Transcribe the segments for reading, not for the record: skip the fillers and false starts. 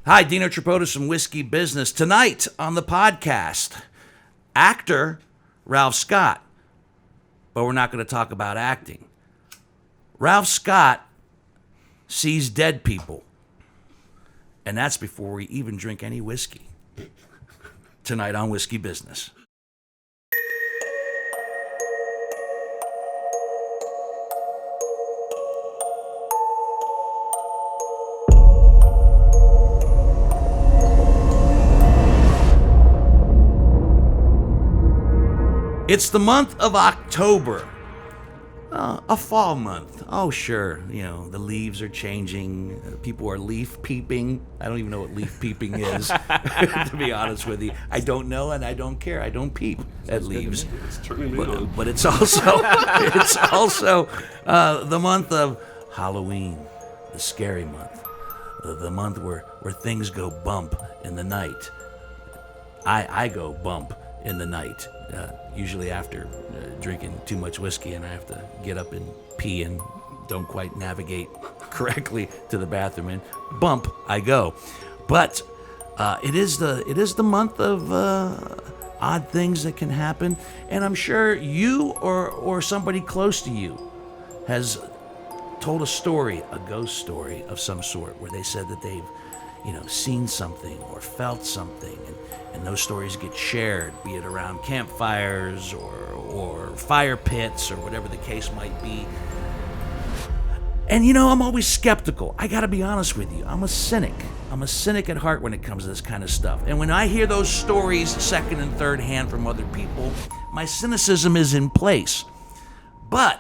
Hi, Dino Tripodis from Whiskey Business. Tonight on the podcast, actor Ralph Scott. But we're not going to talk about acting. Ralph Scott sees dead people. And that's before we even drink any whiskey. Tonight on Whiskey Business. It's the month of October, a fall month. Oh, sure, the leaves are changing. People are leaf peeping. I don't even know what leaf peeping is, to be honest with you. I don't know, and I don't care. I don't peep at leaves. But it's also the month of Halloween, the scary month, the month where things go bump in the night. I go bump in the night. Usually after drinking too much whiskey, and I have to get up and pee and don't quite navigate correctly to the bathroom, and bump I go. But it is the month of odd things that can happen, and I'm sure you or somebody close to you has told a story, a ghost story of some sort, where they said that they've seen something or felt something, and those stories get shared, be it around campfires or fire pits or whatever the case might be. And I'm always skeptical. I gotta be honest with you. I'm a cynic. I'm a cynic at heart when it comes to this kind of stuff. And when I hear those stories second and third hand from other people, my cynicism is in place. But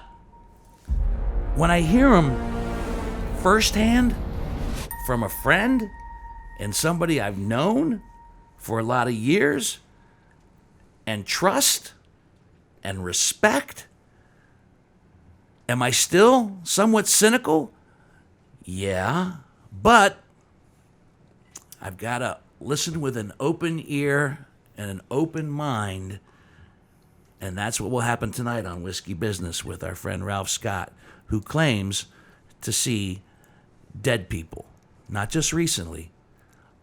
when I hear them firsthand from a friend and somebody I've known for a lot of years, and trust and respect, am I still somewhat cynical? Yeah, but I've got to listen with an open ear and an open mind, and that's what will happen tonight on Whiskey Business with our friend Ralph Scott, who claims to see dead people, not just recently,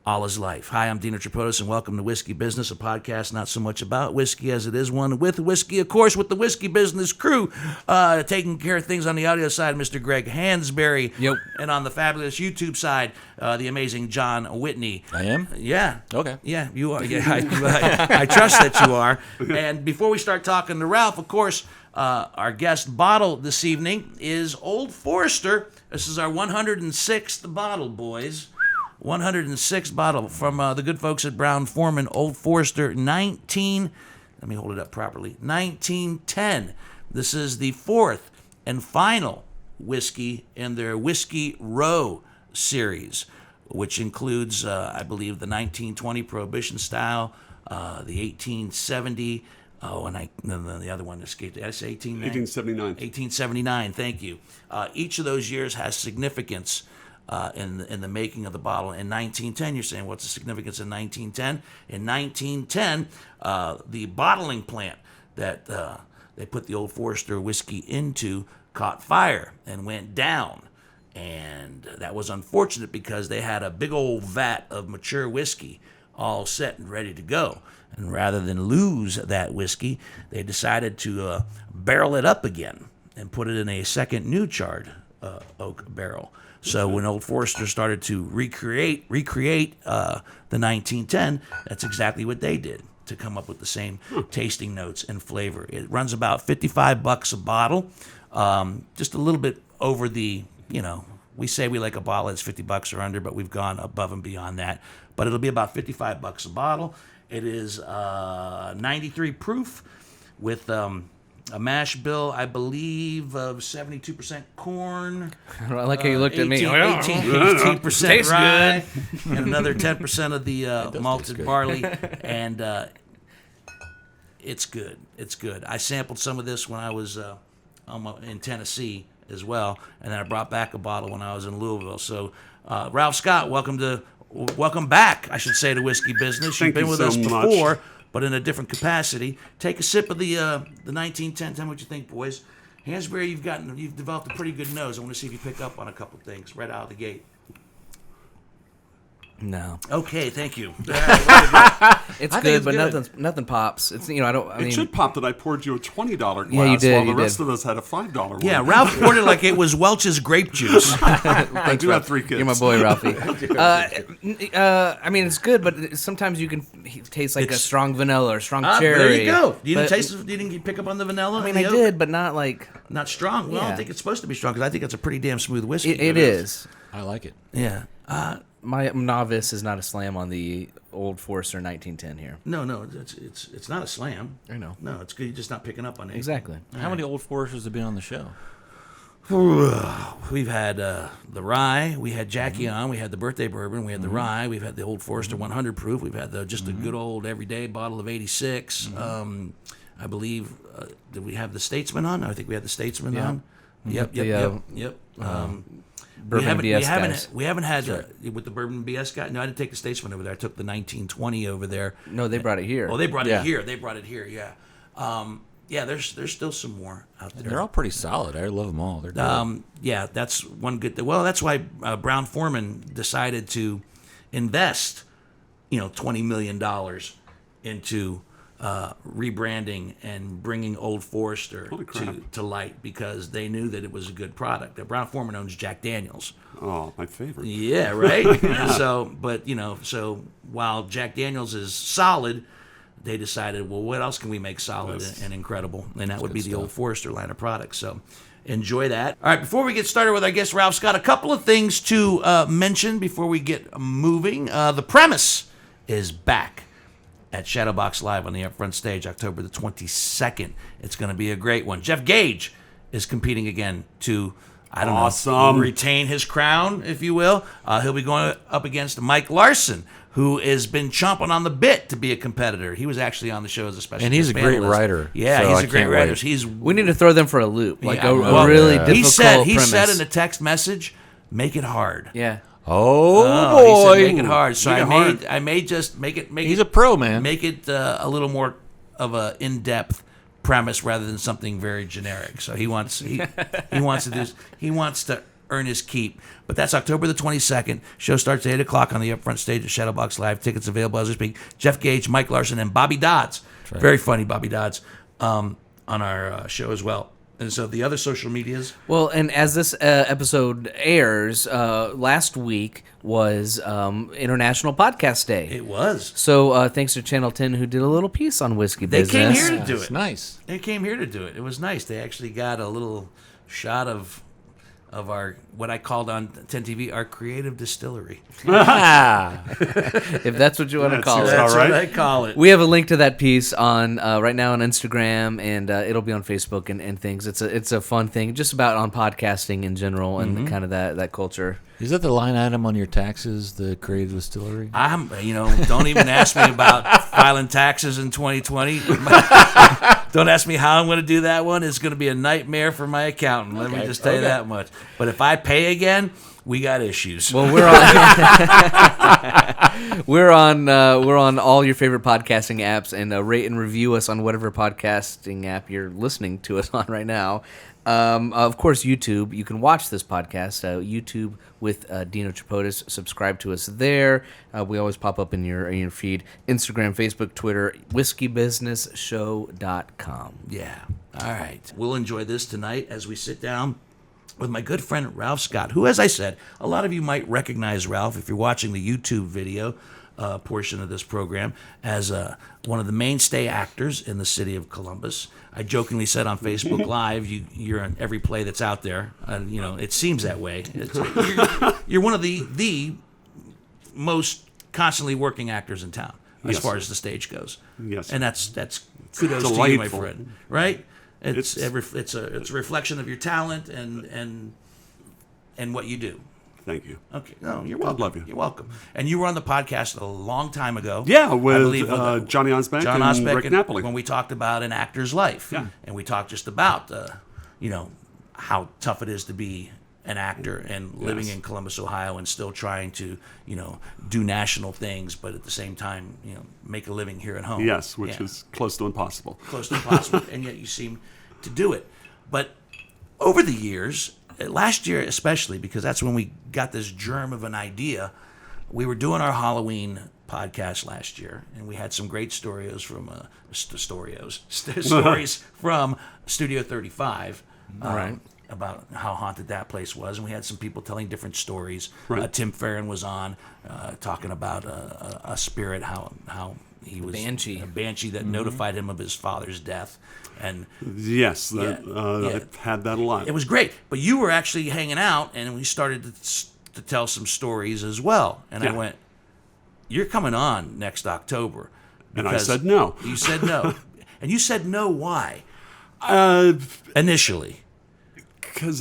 all his life. Hi, I'm Dino Tripodis, and welcome to Whiskey Business, a podcast not so much about whiskey as it is one with whiskey, of course, with the Whiskey Business crew, taking care of things on the audio side, Mr. Greg Hansberry. Yep. And on the fabulous YouTube side, the amazing John Whitney. I am? Yeah. Okay. Yeah, you are. Yeah, I trust that you are. And before we start talking to Ralph, of course, our guest bottle this evening is Old Forester. This is our 106th bottle, boys. 106th bottle from the good folks at Brown-Forman, Old Forester, let me hold it up properly, 1910. This is the fourth and final whiskey in their Whiskey Row series, which includes, I believe, the 1920 Prohibition style, the 1870, and the other one escaped. Did I say 1879? 1879, thank you. Each of those years has significance in the making of the bottle. In 1910, you're saying, what's the significance in 1910? In 1910, the bottling plant that they put the Old Forester whiskey into caught fire and went down. And that was unfortunate because they had a big old vat of mature whiskey all set and ready to go. And rather than lose that whiskey, they decided to barrel it up again and put it in a second new charred oak barrel. So when Old Forester started to recreate the 1910, that's exactly what they did to come up with the same tasting notes and flavor. It runs about $55 a bottle, just a little bit over the, we say we like a bottle that's $50 or under, but we've gone above and beyond that. But it'll be about $55 a bottle. It is 93 proof with a mash bill, I belive, of 72% corn. I like how you looked at me. 18% rye, and another 10% of the malted barley. And it's good. It's good. I sampled some of this when I was in Tennessee as well, and then I brought back a bottle when I was in Louisville. So, Ralph Scott, welcome back, I should say, to Whiskey Business. You've been with us before, but in a different capacity. Take a sip of the 1910. Tell me what you think, boys. Hansberry, you've developed a pretty good nose. I want to see if you pick up on a couple things right out of the gate. No. Okay, thank you. It's good, but nothing pops. It's It should pop that I poured you a $20 glass you did, while the you rest did. of us had a $5 one. Yeah, Ralph poured it like it was Welch's grape juice. I do have 3 kids. You're my boy, Ralphie. I mean, it's good, but sometimes you can taste like a strong vanilla or strong cherry. There you go. You didn't pick up on the vanilla? I mean, I did, but not like... Not strong. Well, I don't think it's supposed to be strong because I think it's a pretty damn smooth whiskey. It is. I like it. Yeah. My novice is not a slam on the Old Forester 1910 here. No, it's not a slam. I know. No, it's good. You're just not picking up on it. Exactly. How many Old Foresters have been on the show? We've had the rye. We had Jackie on. We had the birthday bourbon. We had the rye. We've had the Old Forester 100 proof. We've had just a good old everyday bottle of 86. I believe. Did we have the Statesman on? I think we had the Statesman on. Yep. Bourbon BS guys. We haven't had with the Bourbon BS guy. No, I didn't take the Statesman over there. I took the 1920 over there. No, they brought it here. Oh, they brought it here. They brought it here. Yeah. There's still some more out there. They're all pretty solid. I love them all. They're good. Yeah, that's one good thing. Well, that's why Brown-Forman decided to invest, $20 million into rebranding and bringing Old Forester to light because they knew that it was a good product. Brown-Forman owns Jack Daniels. Oh, my favorite. Yeah, right? So while Jack Daniels is solid, they decided, well, what else can we make solid and incredible? And that would be the Old Forester line of products. So enjoy that. All right, before we get started with our guest, Ralph's got a couple of things to mention before we get moving. The Premise is back at Shadowbox Live on the Upfront stage, October the 22nd. It's going to be a great one. Jeff Gage is competing again to, retain his crown, if you will. He'll be going up against Mike Larson, who has been chomping on the bit to be a competitor. He was actually on the show as a special and he's a great panelist. writer. Yeah, so he's a great writer. We need to throw them for a loop, a He really difficult premise. said in a text message, make it hard. Yeah. Oh boy, he said, make it hard. So I may just make it. He's a pro, man. Make it a little more of a in-depth premise rather than something very generic. So he wants to earn his keep. But that's October the 22nd. Show starts at 8 o'clock on the Upfront stage at Shadowbox Live. Tickets available as we speak. Jeff Gage, Mike Larson, and Bobby Dodds. Right. Very funny, Bobby Dodds, on our show as well. And so the other social medias. Well, and as this episode airs, last week was International Podcast Day. It was. So thanks to Channel 10 who did a little piece on whiskey business. They came here to do it. Nice. They came here to do it. It was nice. They actually got a little shot of our, what I called on 10 TV, our creative distillery. If that's what you want to call it. That's what I call it. We have a link to that piece on right now on Instagram, and it'll be on Facebook and things. It's a fun thing, just about on podcasting in general and kind of that culture. Is that the line item on your taxes, the creative distillery? Don't even ask me about filing taxes in 2020. Don't ask me how I'm going to do that one. It's going to be a nightmare for my accountant. Let me just tell you that much. But if I pay again, we got issues. Well, we're on all your favorite podcasting apps, and rate and review us on whatever podcasting app you're listening to us on right now. Of course, YouTube. You can watch this podcast, YouTube with Dino Tripodis. Subscribe to us there. We always pop up in your feed. Instagram, Facebook, Twitter, whiskeybusinessshow.com. Yeah. All right. We'll enjoy this tonight as we sit down with my good friend Ralph Scott, who, as I said, a lot of you might recognize Ralph if you're watching the YouTube video portion of this program as one of the mainstay actors in the city of Columbus. I jokingly said on Facebook Live, you're in every play that's out there. It seems that way. You're one of the most constantly working actors in town as far as the stage goes. Yes, and that's kudos to you, my friend. Right? It's a reflection of your talent and what you do. Thank you. Okay. No, you're welcome. I love you. You're welcome. And you were on the podcast a long time ago. Yeah, with Johnny Osbeck and Rick and Napoli. When we talked about an actor's life. Yeah. And we talked just about, how tough it is to be an actor and living in Columbus, Ohio, and still trying to, do national things, but at the same time, make a living here at home. Yes, which is close to impossible. Close to impossible, and yet you seem to do it. But over the years, last year especially, because that's when we got this germ of an idea, we were doing our Halloween podcast last year, and we had some great stories from stories from Studio 35. Right. About how haunted that place was, and we had some people telling different stories. Right. Tim Farron was on talking about a spirit, how he was a banshee that notified him of his father's death, and Yes, I've had that a lot. it was great. But you were actually hanging out, and we started to tell some stories as well. And I Yeah. went, "You're coming on next October," And I because said no. You said no, and you said no. Why? Because Initially.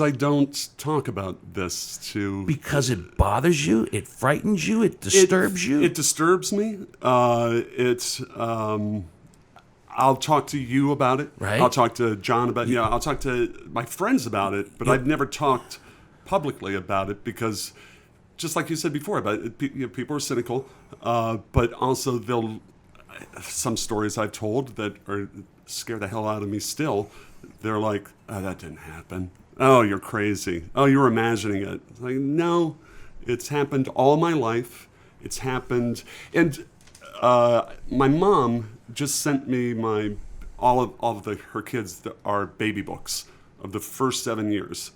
I don't talk about this to... Because it bothers you, it frightens you, it disturbs you. It disturbs me. I'll talk to you about it. Right. I'll talk to John about it. I'll talk to my friends about it, but I've never talked publicly about it because, just like you said before, about it, people are cynical, but also some stories I've told that scare the hell out of me still. They're like, "Oh, that didn't happen. Oh, you're crazy. Oh, you're imagining it." It's like, no, it's happened all my life. It's happened. And my mom just sent me all of her kids our baby books of the first 7 years.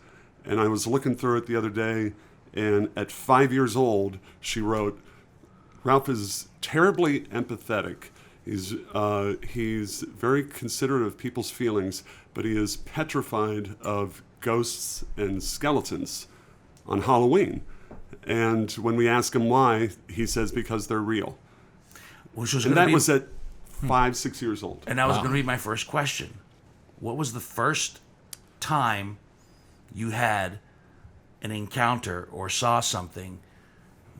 And I was looking through it the other day, and at 5 years old, she wrote, "Ralph is terribly empathetic. He's very considerate of people's feelings, but he is petrified of ghosts and skeletons on Halloween. And when we ask him why, he says because they're real." And that was at 5-6 years old. And that was going to be my first question. What was the first time you had an encounter or saw something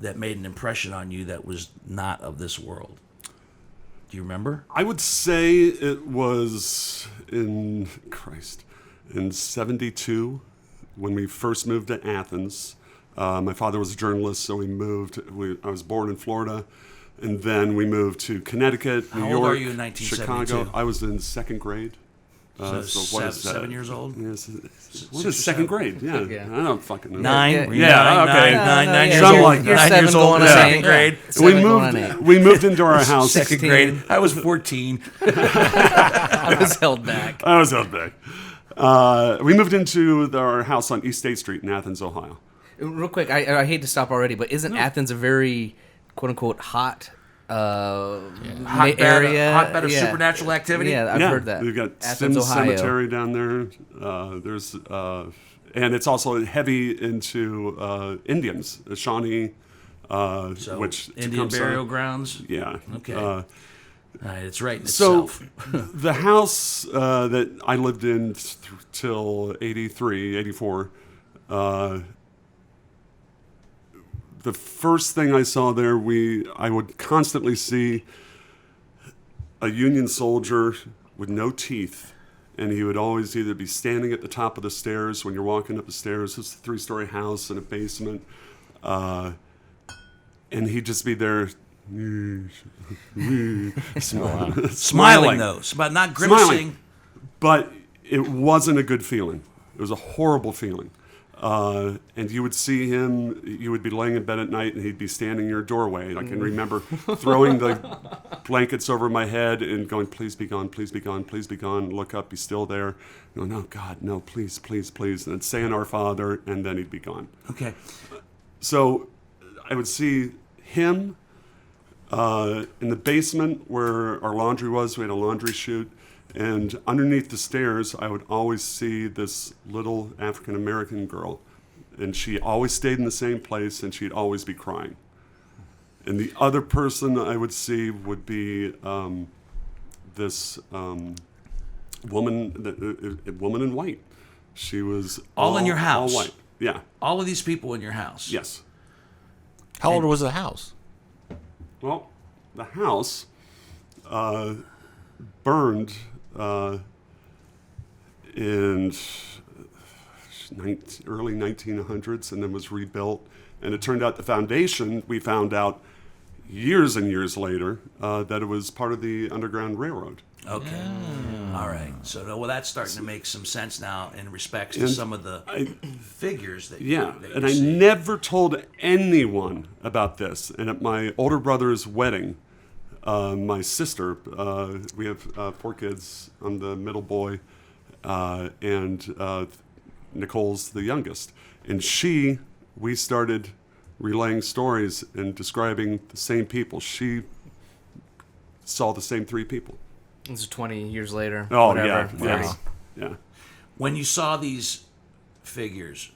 that made an impression on you that was not of this world? Do you remember? I would say it was in 72 when we first moved to Athens. My father was a journalist, so we moved. I was born in Florida, and then we moved to Connecticut, New How York, old are you in 1972? Chicago. I was in second grade. So what is that? 7 years old? Yes. What is second grade? Yeah, I don't fucking know. Nine? Yeah, okay. Nine years Something old. like that. You're 9 7 years old going in on second 8. grade. We moved into our house. Second grade. I was 14. I was held back. I was held back. We moved into our house on East State Street in Athens, Ohio. Real quick, I hate to stop already, but isn't Athens a very quote unquote hot area? Hotbed of supernatural activity? Yeah, I've heard that. We've got Athens, Sims Ohio. Cemetery down there. And it's also heavy into Indians, the Shawnee, So, which Indian Tecumseh. burial grounds? Yeah. Okay. All right, it's right in So itself. the house that I lived in till 83, 84, the first thing I saw there, I would constantly see a Union soldier with no teeth, and he would always either be standing at the top of the stairs when you're walking up the stairs. It's a 3-story house and a basement, and he'd just be there. Smiling, though, but not grimacing. Smiling. But it wasn't a good feeling. It was a horrible feeling. And you would see him, you would be laying in bed at night and he'd be standing in your doorway. I can remember throwing the blankets over my head and going, "Please be gone, please be gone, please be gone." Look up, he's still there. Going, "No, God, no, please, please, please." And then saying "Our Father," and then he'd be gone. Okay. So I would see him in the basement where our laundry was. We had a laundry chute. And underneath the stairs, I would always see this little African-American girl. And she always stayed in the same place, and she'd always be crying. And the other person I would see would be this woman, a woman in white. She was All in your house? All white, yeah. All of these people in your house? Yes. How old was the house? Well, the house burned in early 1900s and then was rebuilt. And it turned out the foundation, we found out, years and years later that it was part of the Underground Railroad. Okay. All right. So, well, that's starting to make some sense now in respects to some of the figures that Yeah, that and you're I seeing. never told anyone about this. And at my older brother's wedding, my sister, we have 4 kids. I'm the middle boy, and Nicole's the youngest. And we started relaying stories and describing the same people. She saw the same 3 people. This is 20 years later. Oh, whatever. yeah. Yeah. When you saw these figures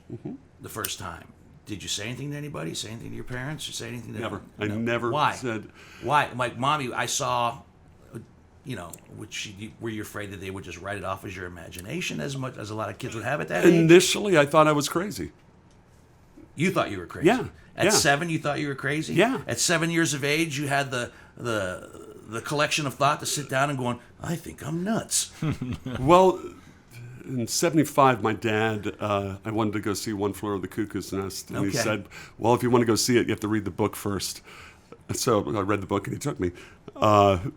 the first time, did you say anything to anybody? Say anything to your parents? Or say anything to Never. them? I never Why? said. Why? Like, Mommy, I saw, were you afraid that they would just write it off as your imagination as much as a lot of kids would have at that age? Initially, I thought I was crazy. You thought you were crazy. Yeah, At yeah. 7, you thought you were crazy. Yeah. At 7 years of age, you had the collection of thought to sit down and going, I think I'm nuts. Well, in '75, my dad, I wanted to go see One Flew Over the Cuckoo's Nest, and he Okay. said, "Well, if you want to go see it, you have to read the book first." So I read the book, and he took me. That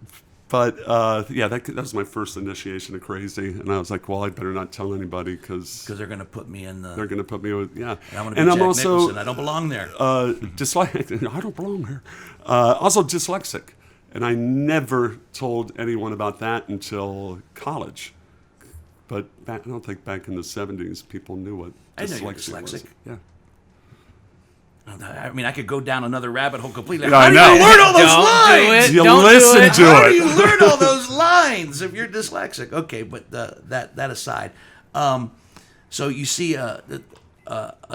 was my first initiation of crazy, and I was like, "Well, I better not tell anybody because Because they're going to put me in the... they're going to put me with I'm going to be And I'm Jack also Nicholson. I don't belong there. dyslexic. I don't belong here. Also dyslexic, and I never told anyone about that until college. But I don't think back in the '70s people knew what I know you're dyslexia was. dyslexic. Yeah. I mean, I could go down another rabbit hole completely. Yeah, How I do know. you learn all those Don't do lines? it. You Don't do listen it. to How it. do you learn all those lines if you're dyslexic? Okay, but that aside, so you see a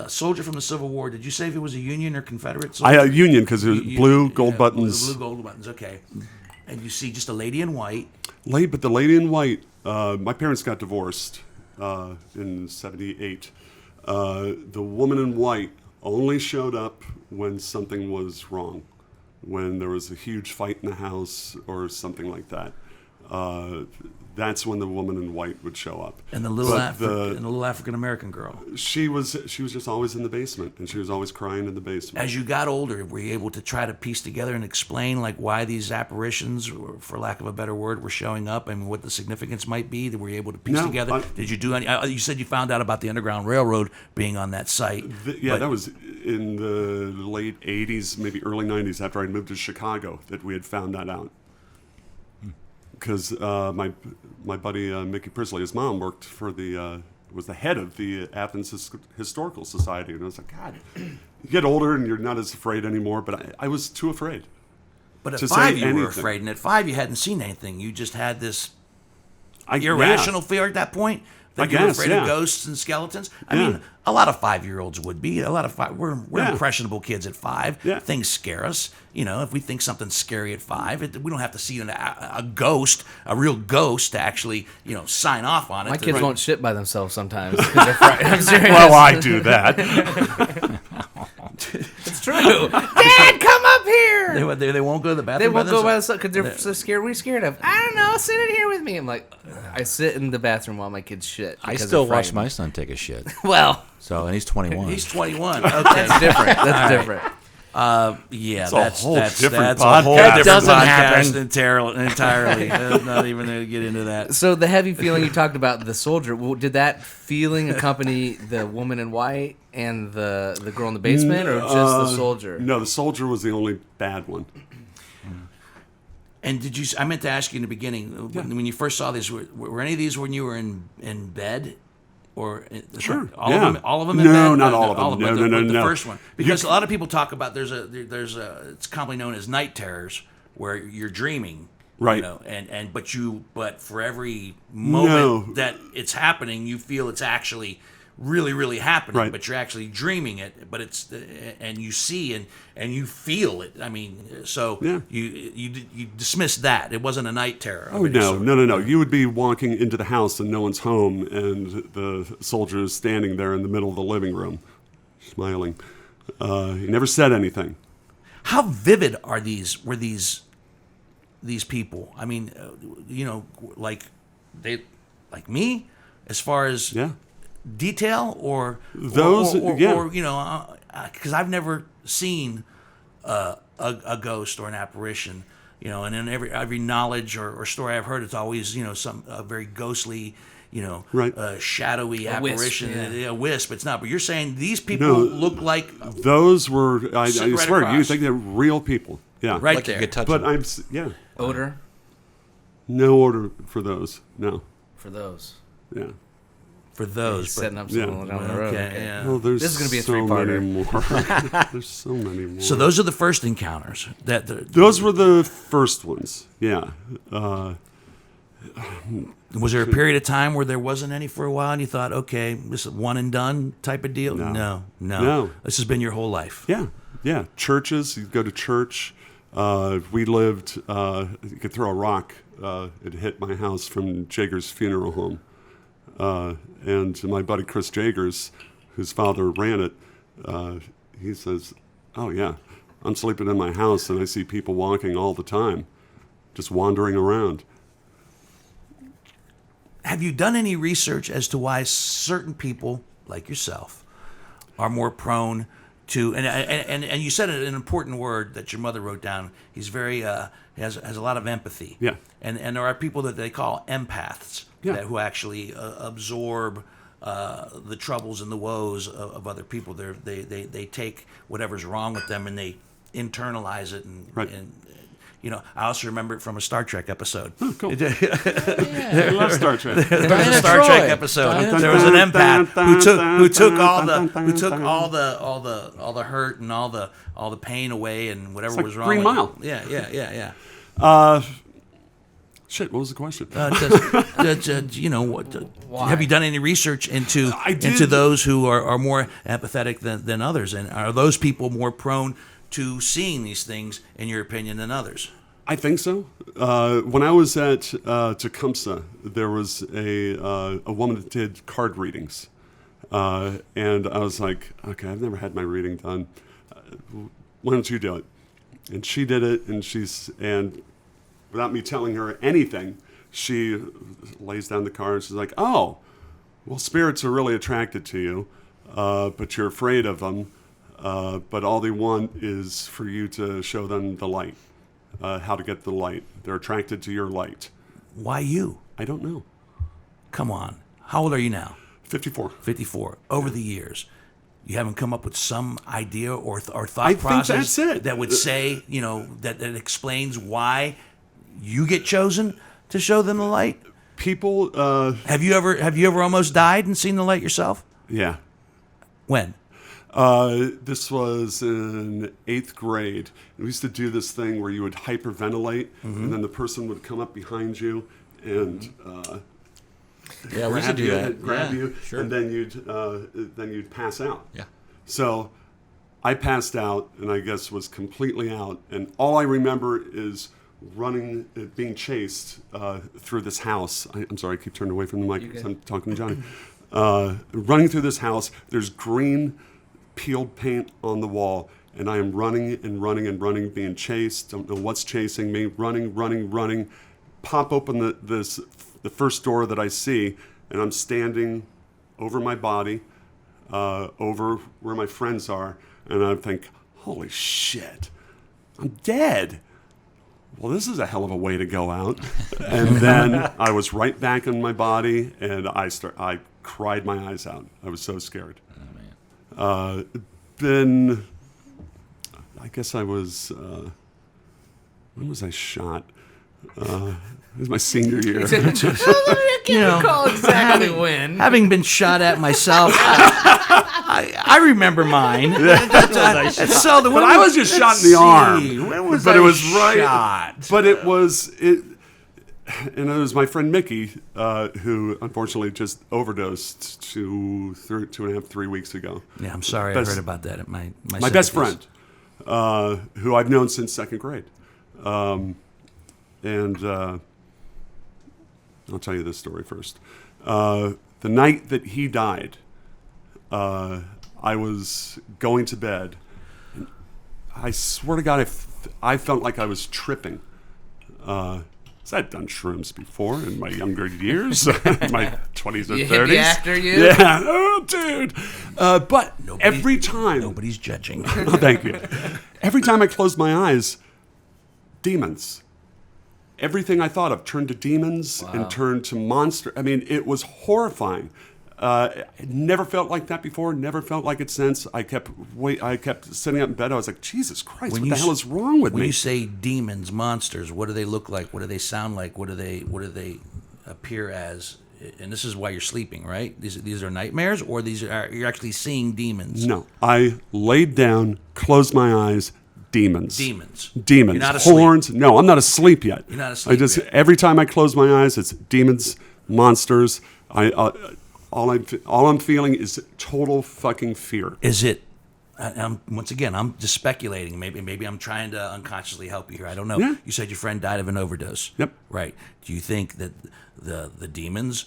soldier from the Civil War. Did you say if it was a Union or Confederate soldier? Union because it was blue, gold buttons. Blue gold buttons. Okay, and you see just a lady in white. But the lady in white. My parents got divorced in '78. The woman in white only showed up when something was wrong, when there was a huge fight in the house or something like that. That's when the woman in white would show up. And the little But little African American girl. she was just always in the basement, and she was always crying in the basement. As you got older, were you able to try to piece together and explain like why these apparitions, or for lack of a better word, were showing up and what the significance might be? Were you able to piece No, together? Did you do any? You said you found out about the Underground Railroad being on that site. That was in the late '80s, maybe early '90s, after I moved to Chicago, that we had found that out. Because my buddy Mickey Prisley, his mom worked for was the head of the Athens Historical Society, and I was like, God, you get older and you're not as afraid anymore. But I was too afraid. But at to 5, say you were anything. afraid, and at 5, you hadn't seen anything. You just had this Yeah. irrational fear at that point. That I you were guess, afraid yeah. of ghosts and skeletons. I Yeah. mean, a lot of 5-year-olds would be. A lot of we're Yeah. impressionable kids at 5. Yeah. Things scare us. If we think something's scary at 5, we don't have to see a ghost, a real ghost, to actually sign off on it. My to- kids won't shit by themselves sometimes. 'Cause they're frightened. I'm serious. Well, I do that. It's true. Dad, come up here. They won't go to the They bathroom. won't go by themselves? themselves because they're so scared. What are you scared of? I don't know. Sit in here with me. I'm like, I sit in the bathroom while my kids shit. I because still they're watch frightened. my son take a shit. Well, And he's 21. He's 21. Okay. that's different. That's different. Yeah, a that's whole that's different that's a whole podcast. different Doesn't podcast happen. entirely. Not even going to get into that. So the heavy feeling you talked about, the soldier, did that feeling accompany the woman in white and the girl in the basement, or just the soldier? No, the soldier was the only bad one. And did you? I meant to ask you in the beginning when you first saw these. Were any of these when you were in bed, or Sure, all yeah. of them? All of them in No, bed? not all of them. but No, the no. first one, because a lot of people talk about there's a it's commonly known as night terrors, where you're dreaming. Right. But for every moment No. that it's happening, you feel it's actually really, really happening. Right. But you're actually dreaming it. But and you see and you feel it. I mean, so Yeah. you dismiss that. It wasn't a night terror. Oh, no. You would be walking into the house and no one's home, and the soldier is standing there in the middle of the living room, smiling. He never said anything. How vivid were these people? I mean, like me, as far as Yeah. detail or Those- yeah. or because I've never seen a a ghost or an apparition, and in every knowledge or story I've heard, it's always some very ghostly, Right. shadowy apparition, wisp, yeah. a wisp. It's not. But you're saying these people No, look like Those were, I Sitting right swear, you across. think they're real people. Yeah. right Like you there. could touch But them. Odor no order for those. No. for those. Yeah. For those, but Setting up yeah. someone down the road. okay, Okay. yeah. Well, there's This is gonna be a so three-parter. many more. There's so many more. So those are the first encounters. Those were the first ones. Yeah. Was there a period of time where there wasn't any for a while, and you thought, okay, this is one and done type of deal? No. No. This has been your whole life. Yeah. Yeah. Churches. You go to church. We lived. You could throw a rock. It hit my house from Jager's funeral home. And my buddy Chris Jagers, whose father ran it, he says, "Oh yeah, I'm sleeping in my house and I see people walking all the time, just wandering around." Have you done any research as to why certain people, like yourself, are more prone to? And you said an important word that your mother wrote down. He's very has a lot of empathy. Yeah. And there are people that they call empaths, Yeah. who actually absorb the troubles and the woes of other people. They take whatever's wrong with them and they internalize it Right. and I also remember it from a Star Trek episode. Oh, cool. I love Star Trek. There was a Star Troy. Trek episode. There was an empath who took all the hurt and all the pain away and whatever like was wrong. Green with Mile. it. Yeah. Shit, what was the question? Have you done any research into I did. into those who are more empathetic than others, and are those people more prone to seeing these things, in your opinion, than others? I think so. When I was at Tecumseh, there was a woman that did card readings. And I was like, okay, I've never had my reading done. Why don't you do it? And she did it, and without me telling her anything, she lays down the cards. She's like, oh, well, spirits are really attracted to you, but you're afraid of them. But all they want is for you to show them the light, how to get the light. They're attracted to your light. Why you? I don't know. Come on. How old are you now? 54. 54. Over the years, you haven't come up with some idea or thought I think process that's it. that would say, that explains why you get chosen to show them the light? People, Have you ever almost died and seen the light yourself? yeah. When? This was in 8th grade. We used to do this thing where you would hyperventilate, and then the person would come up behind you and Yeah, we should do that. grab Yeah, you, sure. and then you'd pass out. Yeah. So I passed out, and I guess was completely out, and all I remember is running, being chased through this house. I'm sorry, I keep turning away from the mic because I'm talking to Johnny. Running through this house. There's green peeled paint on the wall, and I am running and running and running, being chased. Don't know what's chasing me. Running. Pop open the first door that I see, and I'm standing over my body, over where my friends are, and I think, holy shit, I'm dead. Well, this is a hell of a way to go out. And then I was right back in my body, and I cried my eyes out. I was so scared. Then I guess I was, when was I shot? It was my senior year. Call exactly when. Having been shot at myself, I remember mine. But I was just shot in the arm. When was But I it was right. shot? But it was it, and it was my friend Mickey, who unfortunately just overdosed 2.5, 3 weeks ago. Yeah, I'm sorry. Best- I heard about that. My Best sympathies. friend, who I've known since 2nd grade. And I'll tell you this story first. The night that he died, I was going to bed. I swear to God, I felt like I was tripping. So I'd done shrooms before in my younger years, in my 20s or 30s. The actor, you? Yeah. Oh, dude. But every time... Nobody's judging. Oh, thank you. Every time I closed my eyes, demons. Everything I thought of turned to demons and turned to monster. I mean, it was horrifying. Never felt like that before. Never felt like it since. I kept sitting up in bed. I was like, Jesus Christ, what the hell is wrong with me? When you say demons, monsters, what do they look like? What do they sound like? What do they appear as? And this is why you're sleeping, right? These are nightmares, or you're actually seeing demons? No, I laid down, closed my eyes. Demons. Demons. Demons. You're not asleep. Horns. No, I'm not asleep yet. You're not asleep yet. Every time I close my eyes, it's demons, monsters. All I'm feeling is total fucking fear. Is it? Once again, I'm just speculating. Maybe I'm trying to unconsciously help you here. I don't know. Yeah. You said your friend died of an overdose. Yep. Right. Do you think that the demons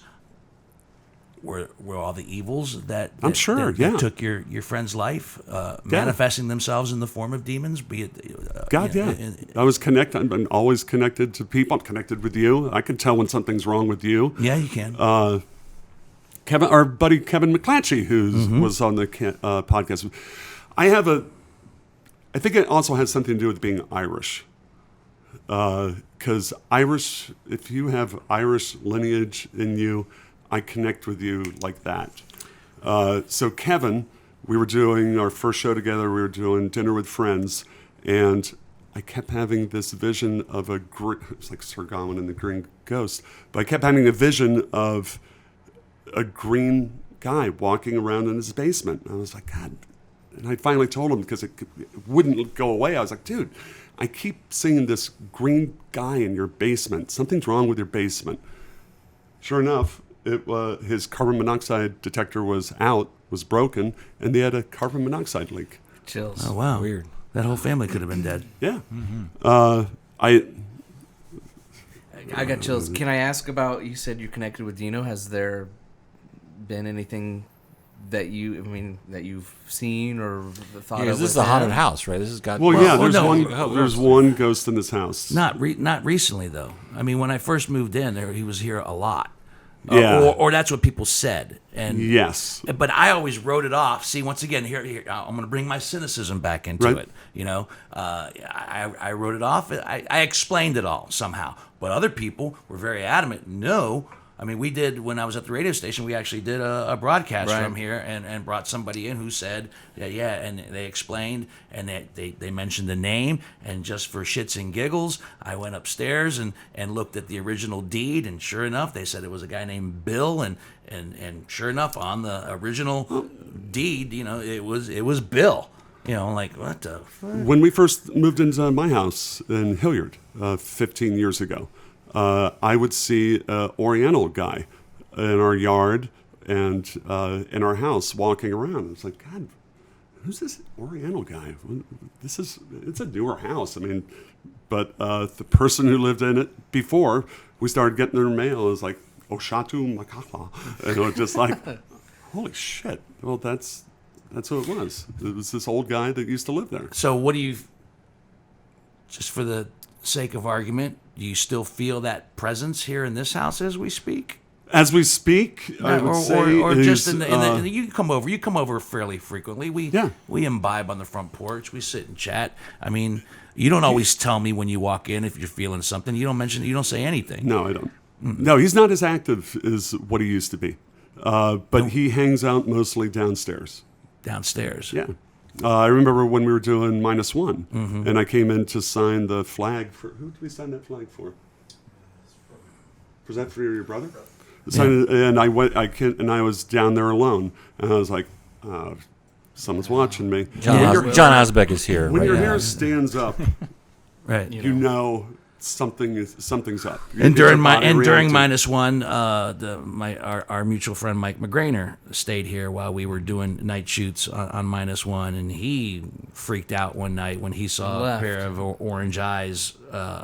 were all the evils that I'm sure, that took your friend's life, manifesting themselves in the form of demons? Be it God, yeah. I was connected. I'm always connected to people. I'm connected with you. I can tell when something's wrong with you. Yeah, you can. Our buddy Kevin McClatchy, who was on the podcast. I think it also has something to do with being Irish. Because Irish, if you have Irish lineage in you, I connect with you like that. So Kevin, we were doing our first show together. We were doing Dinner with Friends, and I kept having this vision of it was like Sir Gawain and the Green Ghost, but I kept having a vision of a green guy walking around in his basement. I was like, God. And I finally told him, because it wouldn't go away. I was like, dude, I keep seeing this green guy in your basement. Something's wrong with your basement. Sure enough, his carbon monoxide detector was broken, and they had a carbon monoxide leak. Chills. Oh, wow. Weird. That whole family could have been dead. Yeah. I got chills. Can I ask about, you said you're connected with Dino. Has there been anything that you've seen or thought of? This is with a haunted him? house, right? This has got. Well, yeah. no. There's one ghost in this house. Not recently, though. I mean, when I first moved in, he was here a lot. Yeah. Or that's what people said. And Yes. But I always wrote it off. See, once again, here I'm going to bring my cynicism back into Right. it. You know, I wrote it off. I explained it all somehow. But other people were very adamant. No. I mean, we did, when I was at the radio station, we actually did a broadcast from here and brought somebody in who said, yeah, and they explained, and they mentioned the name, and just for shits and giggles, I went upstairs and looked at the original deed, and sure enough, they said it was a guy named Bill, and sure enough, on the original deed, you know, it was Bill. You know, like, what the fuck? When we first moved into my house in Hilliard 15 years ago, I would see an Oriental guy in our yard and in our house walking around. It's like, God, who's this Oriental guy? It's a newer house. I mean, but the person who lived in it before we started getting their mail is like, Oshatu Makala. And it was just like, holy shit. Well, that's who it was. It was this old guy that used to live there. So what do you, just for the sake of argument, do you still feel that presence here in this house as we speak? As we speak, I would say, or just in is, the you come over. You come over fairly frequently. Yeah. We imbibe on the front porch. We sit and chat. I mean, you don't always tell me when you walk in if you're feeling something. You don't say anything. No, I don't. No, he's not as active as what he used to be. But he hangs out mostly downstairs. Downstairs. Yeah. I remember when we were doing -1, and I came in to sign the flag for. Who did we sign that flag for? Was that for your brother? And I went. I was down there alone, and I was like, "Someone's watching me." John Osbeck is here. When right your now. hair stands up, Right. you know something's up. And during reacting. -1, our mutual friend Mike McGrainer stayed here while we were doing night shoots on -1, and he freaked out one night when he saw a pair of orange eyes,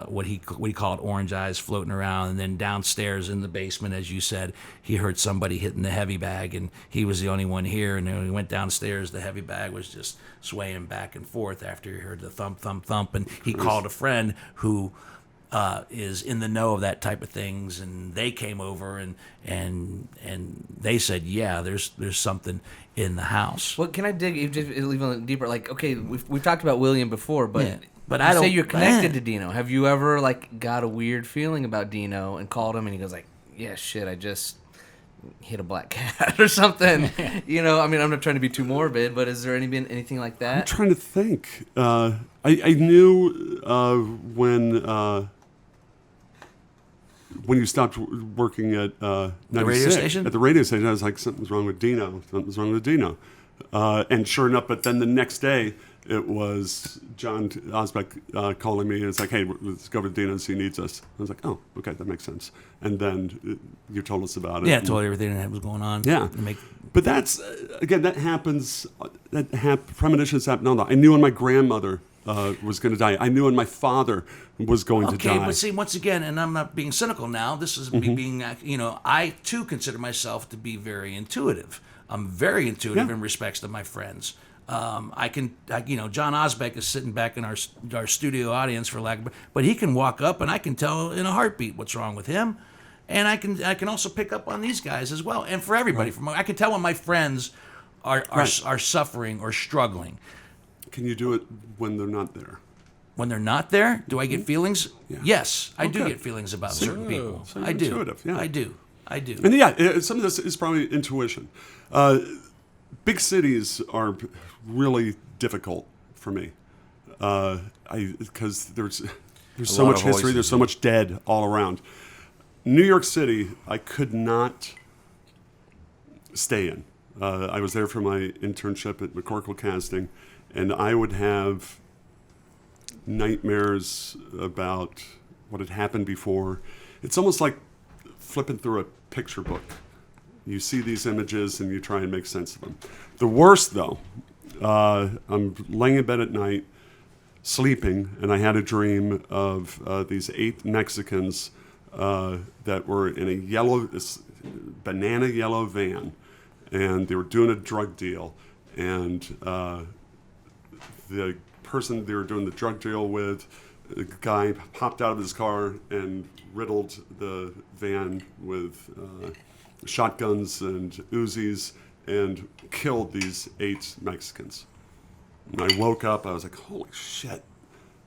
what he called orange eyes, floating around. And then downstairs in the basement, as you said, he heard somebody hitting the heavy bag, and he was the only one here. And when he went downstairs, the heavy bag was just swaying back and forth after he heard the thump, thump, thump. And he called a friend who is in the know of that type of things, and they came over and they said, yeah, there's something in the house. Well, can I dig even deeper? Like, okay, we've talked about William before, but Yeah, but you I say don't- you're connected man. to Dino. Have you ever like got a weird feeling about Dino and called him and he goes like, yeah, shit, I just hit a black cat or something? You know, I mean, I'm not trying to be too morbid, but has there been anything like I'm that? trying to think. I knew when you stopped working at 96, radio station? At the radio station, I was like, something's wrong with Dino. Something's wrong with Dino. And sure enough, but then the next day, it was John Osbeck calling me, and it's like, hey, let's go over to Dino's. He needs us. I was like, oh, okay, that makes sense. And then you told us about it. Yeah, I told you everything that was going on. Yeah. To make- But that's, again, that happens, premonitions happen. No, I knew when my grandmother was going to die. I knew when my father was going to die. Okay, but see, once again, and I'm not being cynical now, this is me being, I too consider myself to be very intuitive. I'm very intuitive Yeah. in respects to my friends. John Osbeck is sitting back in our studio audience for lack of, but he can walk up and I can tell in a heartbeat what's wrong with him. And I can also pick up on these guys as well. And for everybody, I can tell when my friends are suffering or struggling. Can you do it when they're not there? When they're not there, do I get feelings? Yeah. Yes, I do Okay. get feelings about certain people. So you're I do. intuitive, yeah. I do. And yeah, some of this is probably intuition. Big cities are really difficult for me because there's so lot much of history, voices, there's so much dead all around. New York City, I could not stay in. I was there for my internship at McCorkle Casting, and I would have nightmares about what had happened before. It's almost like flipping through a picture book. You see these images and you try and make sense of them. The worst, though, I'm laying in bed at night, sleeping, and I had a dream of these 8 Mexicans that were in this banana yellow van, and they were doing a drug deal, and the person they were doing the drug deal with, the guy popped out of his car and riddled the van with shotguns and Uzis and killed these 8 Mexicans. And I woke up, I was like, holy shit,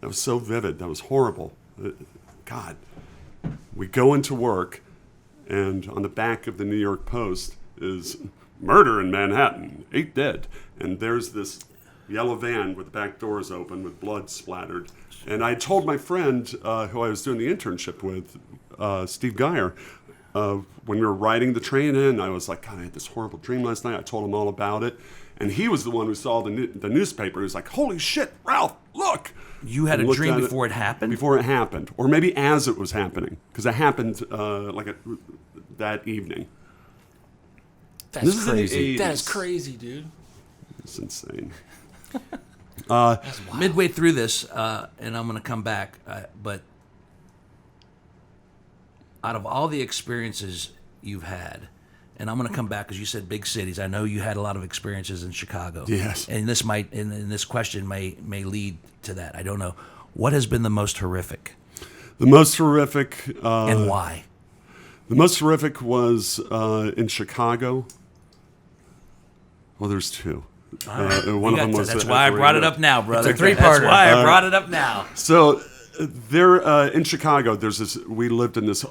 that was so vivid, that was horrible. God. We go into work, and on the back of the New York Post is murder in Manhattan, 8 dead. And there's this yellow van with the back doors open with blood splattered. And I told my friend who I was doing the internship with, Steve Geyer, when we were riding the train in, I was like, God, I had this horrible dream last night. I told him all about it. And he was the one who saw the newspaper. He was like, holy shit, Ralph, look. You had And a looked dream at before it happened? Before it happened. Or maybe as it was happening. Because it happened that evening. That's This is in the crazy. 80s. That's crazy, dude. It's insane. Midway through this, and I'm going to come back, but out of all the experiences you've had, and I'm going to come back because you said big cities. I know you had a lot of experiences in Chicago. Yes. And this might, and this question may lead to that. I don't know. What has been the most horrific, The most horrific... and why? The most horrific was in Chicago. Well, there's 2. One of them was... That's why I brought it up now, brother. It's a 3-parter. That's why I brought it up now. So there in Chicago, there's this. We lived in this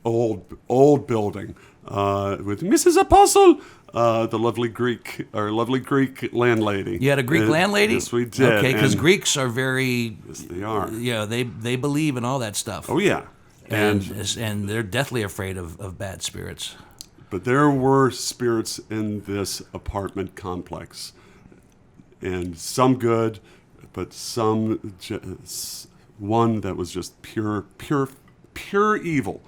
old building with Mrs. Apostle, the lovely Greek landlady. You had a Greek landlady? Yes, we did. Okay, because And- Greeks are very, Yes, they are. they believe in all that stuff. Oh yeah, and they're deathly afraid of bad spirits. but there were spirits in this apartment complex, and some good, but some one that was just pure evil,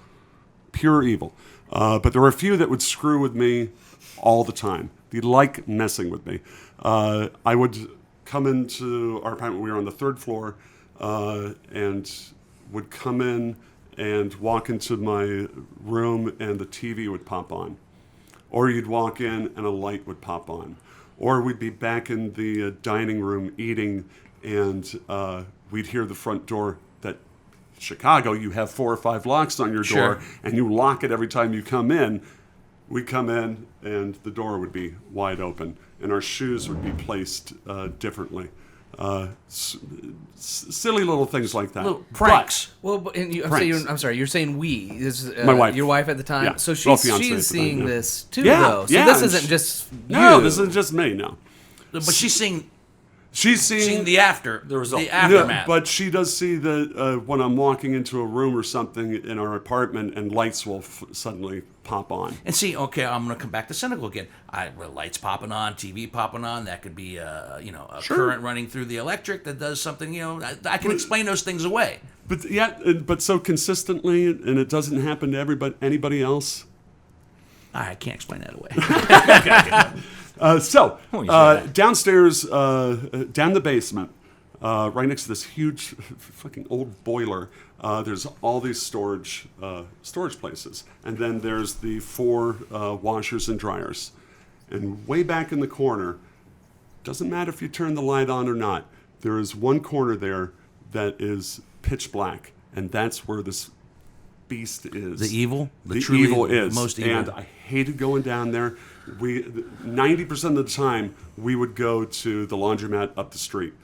pure evil. But there were a few that would screw with me all the time. They like messing with me. I would come into our apartment. We were on the 3rd floor, and would come in and walk into my room, and the TV would pop on. Or you'd walk in and a light would pop on. Or we'd be back in the dining room eating, and we'd hear the front door that Chicago, you have 4 or 5 locks on your door, Sure. and you lock it every time you come in. We come in, and the door would be wide open, and our shoes would be placed differently. Silly little things like that. Little pranks. Well, but, and Pranks. I'm sorry. You're saying we. This is, My wife. Your wife at the time. Yeah. So Well, fiancé at the she's seeing time, yeah. this too, Yeah, though. So yeah, this and isn't just No, you. this isn't just me. No, But she's seeing she's seeing the after. There was the No, aftermath. but she does see that when I'm walking into a room or something in our apartment, and lights will suddenly pop on. And see, okay, I'm going to come back to cynical again. Lights popping on, TV popping on. That could be, a current running through the electric that does something. I can explain those things away. But but so consistently, and it doesn't happen to anybody else. I can't explain that away. Downstairs, down the basement, right next to this huge fucking old boiler, there's all these storage places. And then there's the 4 washers and dryers. And way back in the corner, doesn't matter if you turn the light on or not, there is one corner there that is pitch black. And that's where this beast is. The evil? The truly evil is. most evil. And I hated going down there. 90% of the time, we would go to the laundromat up the street.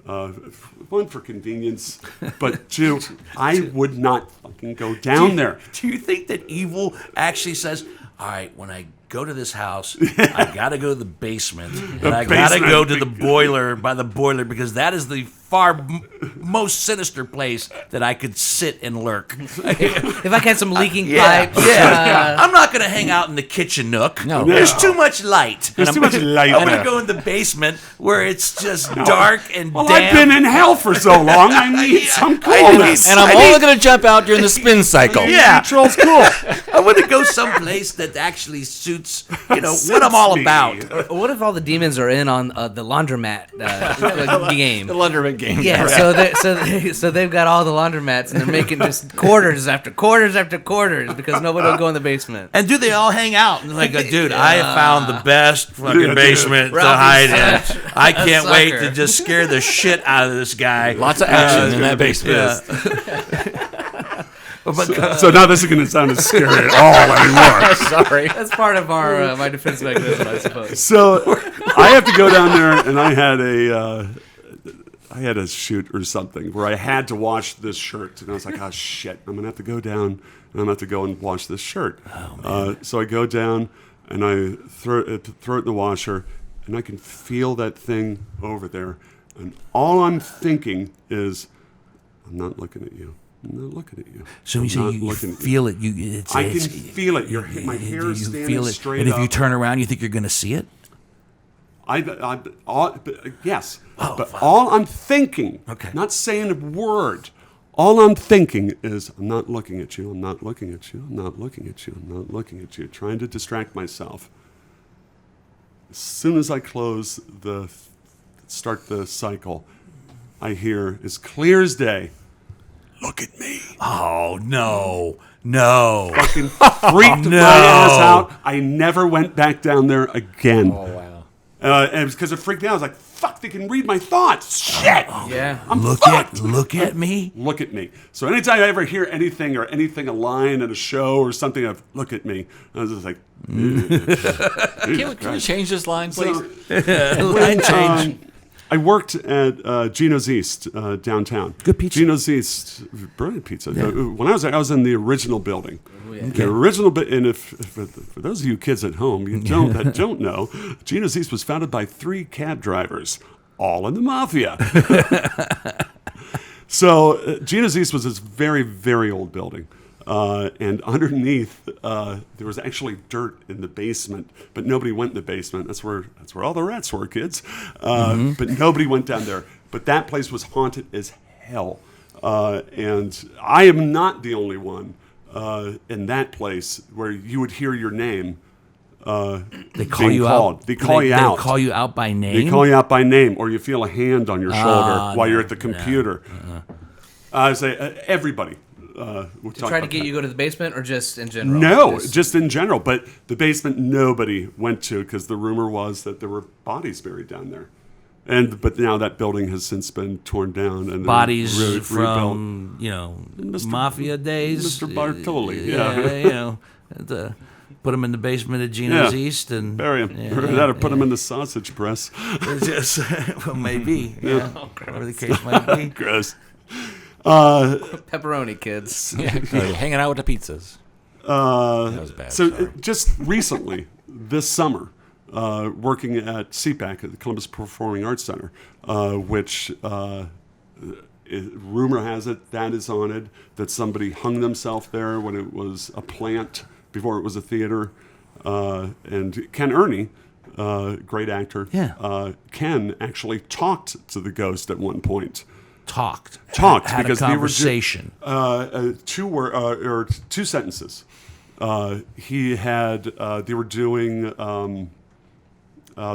One, for convenience, but 2, I would not fucking go down there. Do you think that evil actually says, all right, when I go to this house, I got to go to the basement, and I got to go to the boiler, because that is the most sinister place that I could sit and lurk. If I had some leaking Yeah, pipes. yeah. I'm not going to hang out in the kitchen nook. No. There's too much light. There's too much light I'm going there. to go in the basement where it's just dark and Well, damp. I've been in hell for so long, I need some I coolness. And I'm only going to jump out during the spin cycle. Yeah. Neutral's cool. I want to go someplace that actually suits, what I'm all me. about. What if all the demons are in on the laundromat game? The laundromat game. Yeah, so they've got all the laundromats and they're making just quarters after quarters after quarters because nobody will go in the basement. And do they all hang out? And like, dude, I have found the best fucking Yeah, basement to Ralphie's hide in. such I a can't wait sucker. to just scare the shit out of this guy. Lots of action in that basement. So now this is going to sound as scary at all anymore. Sorry. That's part of our my defense mechanism, I suppose. So I have to go down there, and I had a shoot or something where I had to wash this shirt, and I was like, "Oh shit, I'm gonna have to go down, and I'm gonna have to go and wash this shirt." So I go down, and I throw it in the washer, and I can feel that thing over there, and all I'm thinking is, "I'm not looking at you. I'm not looking at you." So I'm you say not you looking at feel it. I can feel it. My hair is standing straight And if you up. turn around, you think you're going to see it? Yes, Oh, but fuck. all I'm thinking, Okay. not saying a word, all I'm thinking is, I'm not looking at you, I'm not looking at you, I'm not looking at you, I'm not looking at you, trying to distract myself. As soon as I start the cycle, I hear, as clear as day, "Look at me." Oh, no. No. Fucking freaked my ass out. I never went back down there again. Oh, wow. And it was because it freaked me out. I was like, fuck, they can read my thoughts. Shit. Yeah. I'm Look fucked. at me. Look at me. So anytime I ever hear anything, a line in a show or something of "look at me," I was just like, Can we change this line, please? Line change. I worked at Gino's East downtown. Good pizza. Gino's East, brilliant pizza. When I was there, I was in the original building. The original, and if for those of you kids at home that don't know, Gino's East was founded by 3 cab drivers, all in the mafia. So Gino's East was this very, very old building. And underneath, there was actually dirt in the basement, but nobody went in the basement. That's where all the rats were, kids. But nobody went down there. But that place was haunted as hell. And I am not the only one in that place where you would hear your name. They call you out. They call you out. They call you out by name. They call you out by name, or you feel a hand on your shoulder while you're at the computer. I say everybody. To try to get you to go to the basement or just in general? No, just in general. But the basement nobody went to because the rumor was that there were bodies buried down there. But now that building has since been torn down and Bodies rebuilt. from mafia days. Mr. Bartoli, Put him in the basement of Gino's East and bury him. Or put him in the sausage press. Well, maybe. Yeah. Whatever the case might be. Gross. Pepperoni kids. Hanging out with the pizzas. That was bad. So sorry. just recently, this summer, working at CPAC at the Columbus Performing Arts Center, which rumor has it that is haunted, that somebody hung themselves there when it was a plant before it was a theater. And Ken Ernie, great actor, Ken actually talked to the ghost at one point. Talked Had because a conversation. Two sentences. He had they were doing the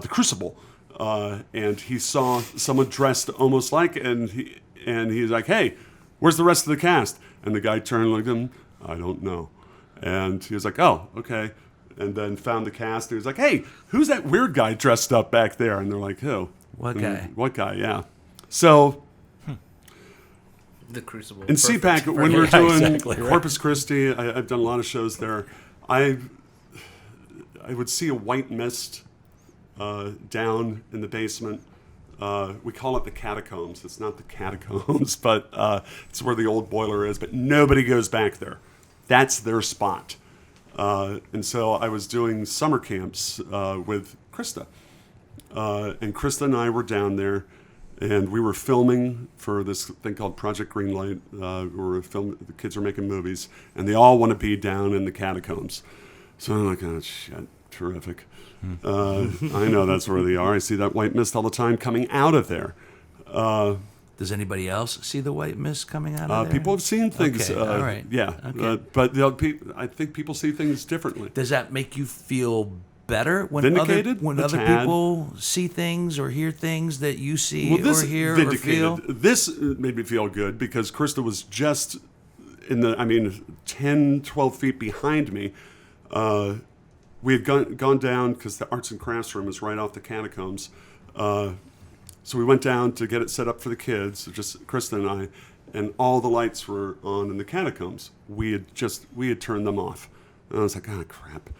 Crucible, and he saw someone dressed almost like, and he's like, "Hey, where's the rest of the cast?" And the guy turned and looked at him. I don't know. And he was like, "Oh, okay." And then found the cast. And he was like, "Hey, who's that weird guy dressed up back there?" And they're like, "Who? What guy? What guy? Yeah." So. The Crucible. In CPAC, when we were doing Corpus Christi, I've done a lot of shows there. I would see a white mist down in the basement. We call it the catacombs. It's not the catacombs, but it's where the old boiler is. But nobody goes back there. That's their spot. And so I was doing summer camps with Krista. And Krista and I were down there. And we were filming for this thing called Project Greenlight. The kids are making movies, and they all want to be down in the catacombs. So I'm like, oh, shit, terrific. I know that's where they are. I see that white mist all the time coming out of there. Does anybody else see the white mist coming out of there? People have seen things. Okay, all right. Yeah, Okay. but I think people see things differently. Does that make you feel better when Vindicated? other A tad. people see things or hear things that you see Well, this or hear vindicated. or feel? This made me feel good because Krista was just 10, 12 feet behind me. We had gone down because the arts and crafts room is right off the catacombs. So we went down to get it set up for the kids, just Krista and I, and all the lights were on in the catacombs. We had turned them off. And I was like, oh, crap.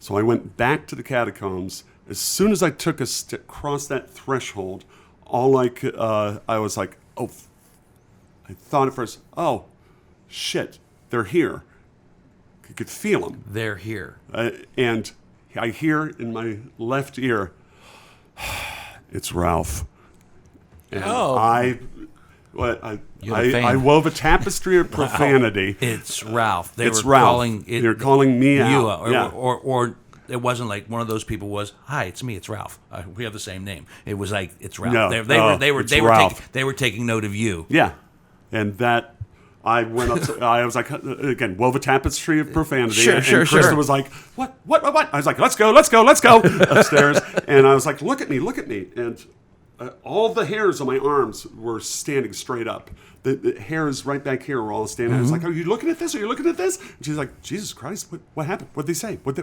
So I went back to the catacombs. As soon as I took a step across that threshold, I was like, oh, I thought at first, oh, shit, they're here. I could feel them. They're here. And I hear in my left ear, it's Ralph. And I wove a tapestry of profanity. It's Ralph. It's Ralph. They're calling me out. Or it wasn't like one of those people was, "Hi, it's me. It's Ralph. We have the same name." It was like, "It's Ralph." No, they were taking note of you. Yeah, and that I went up. I was like, again, wove a tapestry of profanity. Sure. Krista was like, "What? I was like, "Let's go upstairs." And I was like, "Look at me," and all the hairs on my arms were standing straight up. The hairs right back here were all standing. I was like, "Are you looking at this? Are you looking at this?" And she's like, "Jesus Christ, what happened? What did they say? What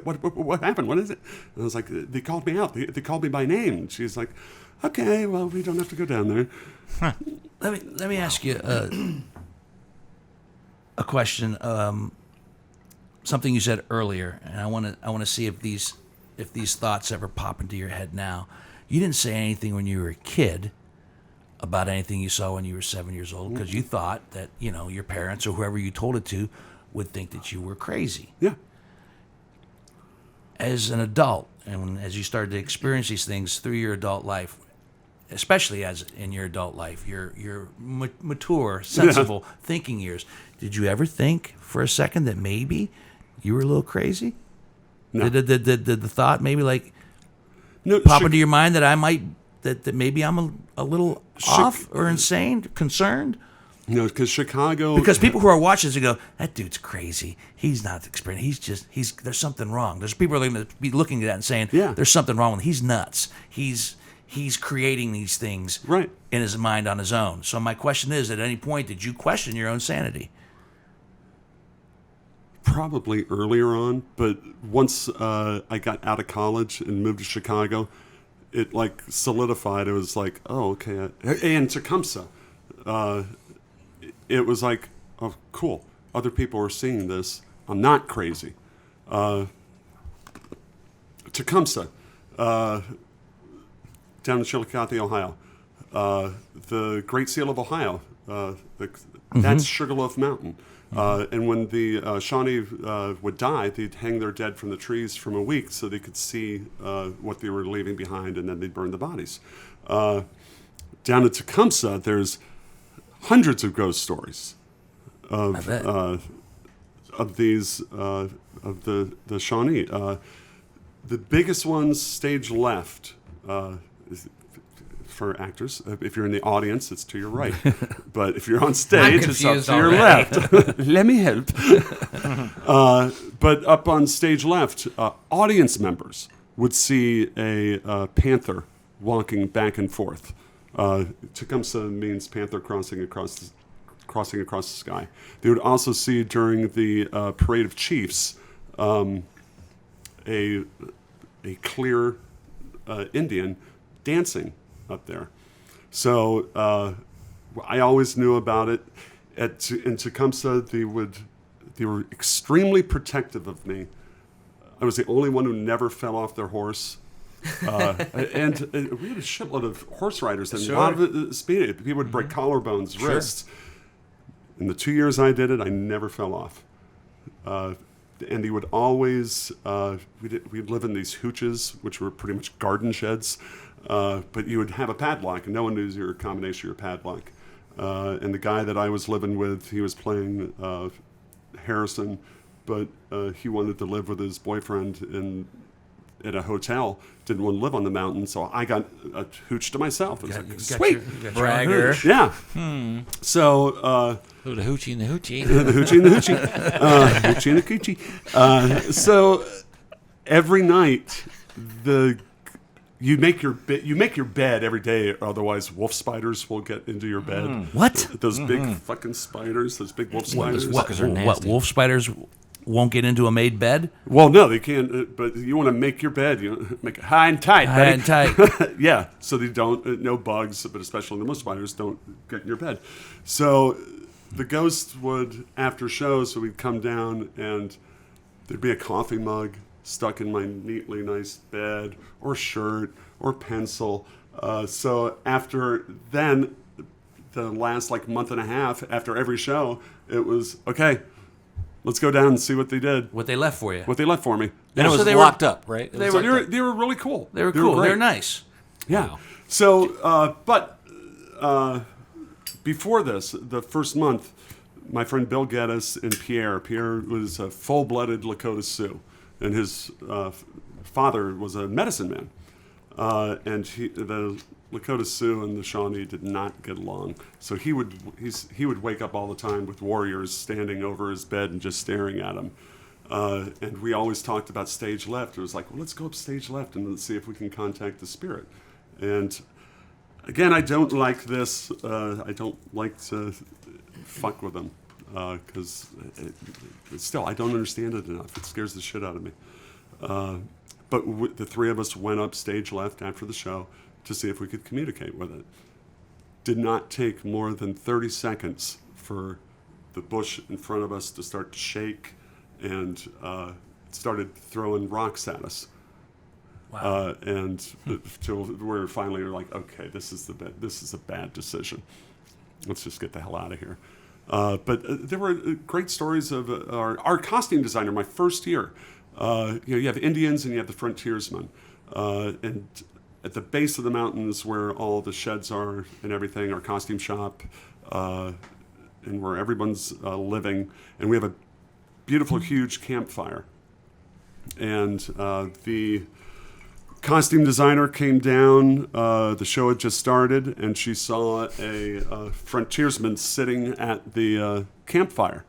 happened? What is it?" And I was like, "They called me out. They called me by name." And she's like, "Okay, well, we don't have to go down there." Huh. Let me ask you a question. Something you said earlier, and I want to see if these thoughts ever pop into your head now. You didn't say anything when you were a kid about anything you saw when you were 7 years old because you thought that your parents or whoever you told it to would think that you were crazy. Yeah. As an adult, and as you started to experience these things through your adult life, especially as in your adult life, your mature, sensible thinking years, did you ever think for a second that maybe you were a little crazy? No. Did the thought maybe No, pop into your mind that I might that maybe I'm a little off or insane, concerned? Because Chicago. Because people who are watching this go, that dude's crazy. He's not experienced. There's something wrong. There's people who are going to be looking at that and saying, there's something wrong with him. He's nuts. He's creating these things in his mind on his own. So my question is, at any point, did you question your own sanity? Probably earlier on, but once I got out of college and moved to Chicago, it like solidified. It was like, oh, okay. And Tecumseh, it was like, oh, cool. Other people are seeing this. I'm not crazy. Tecumseh, down in Chillicothe, Ohio. The Great Seal of Ohio. That's Sugarloaf Mountain. And when the Shawnee would die, they'd hang their dead from the trees from a week so they could see what they were leaving behind, and then they'd burn the bodies. Down at Tecumseh, there's hundreds of ghost stories of these of the Shawnee. The biggest ones, stage left. For actors, if you're in the audience, it's to your right. But if you're on stage, it's up to your left. Let me help. But up on stage left, audience members would see a panther walking back and forth. Tecumseh means panther crossing across the sky. They would also see during the Parade of Chiefs a clear Indian dancing up there. So I always knew about it. In Tecumseh, they were extremely protective of me. I was the only one who never fell off their horse. And we had a shitload of horse riders and a lot of speed. People would break collarbones, wrists. In the 2 years I did it, I never fell off. And they would always, we'd live in these hooches, which were pretty much garden sheds. But you would have a padlock, and no one knew your combination of your padlock. And the guy that I was living with, he was playing Harrison, but he wanted to live with his boyfriend at a hotel. Didn't want to live on the mountain, so I got a hooch to myself. It was like, sweet, bragger. Yeah. So the hoochie and the hoochie. the hoochie and the hoochie, hoochie and the coochie. So every night, you make your bed every day, otherwise wolf spiders will get into your bed. What? Those big fucking spiders, those big wolf spiders. What, wolf spiders won't get into a made bed? Well, no, they can't. But you want to make your bed, make it high and tight. High and tight. Yeah, so they don't. No bugs, but especially the most spiders don't get in your bed. So the ghosts would, after shows, so we'd come down and there'd be a coffee mug stuck in my neatly nice bed, or shirt, or pencil. So after then, the last month and a half after every show, it was, okay, let's go down and see what they did. What they left for you. What they left for me. And it was they locked up, right? They were really cool. They were cool. great. They were nice. Yeah. Wow. So, but before this, the first month, my friend Bill Geddes and Pierre was a full-blooded Lakota Sioux. And his father was a medicine man. And the Lakota Sioux and the Shawnee did not get along. So he would wake up all the time with warriors standing over his bed and just staring at him. And we always talked about stage left. It was like, well, let's go up stage left and let's see if we can contact the spirit. And again, I don't like this. I don't like to fuck with them. Because still, I don't understand it enough. It scares the shit out of me. But the three of us went up stage left after the show to see if we could communicate with it. Did not take more than 30 seconds for the bush in front of us to start to shake, and it started throwing rocks at us. Wow. And till where finally we're like, okay, this is a bad decision. Let's just get the hell out of here. But there were great stories of our costume designer, my first year. You have Indians and you have the frontiersmen. And at the base of the mountains where all the sheds are and everything, our costume shop, and where everyone's living. And we have a beautiful, huge campfire. And the costume designer came down. The show had just started, and she saw a frontiersman sitting at the campfire,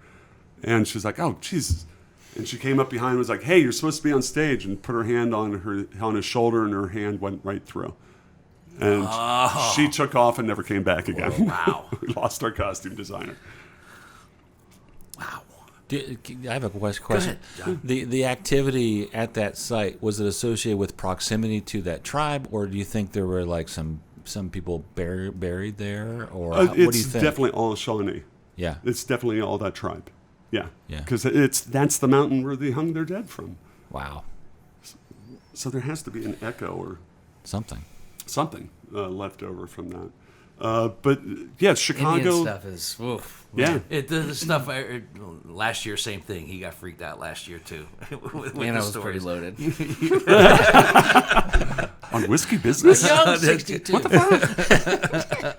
and she's like, "Oh, Jesus!" And she came up behind him and was like, "Hey, you're supposed to be on stage," and put her hand on his shoulder, and her hand went right through. And she took off and never came back again. Wow. We lost our costume designer. Wow. I have a question. ahead, John. The activity at that site, was it associated with proximity to that tribe, or do you think there were like some people buried there, or what do you It's think? definitely all Shawnee. Yeah. It's definitely all that tribe. Yeah. Yeah. Because that's the mountain where they hung their dead from. Wow. So there has to be an echo or Something. something left over from that. But yeah, Chicago. Indian stuff is. Oof. Yeah. The stuff last year, same thing. He got freaked out last year too. with Man, the I was pretty stories. loaded. On whiskey business. Young 62. What the fuck?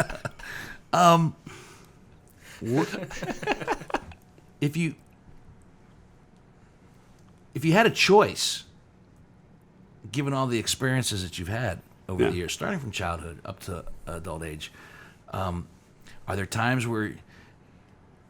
If you had a choice, given all the experiences that you've had over Yeah. the years, starting from childhood up to adult age, are there times where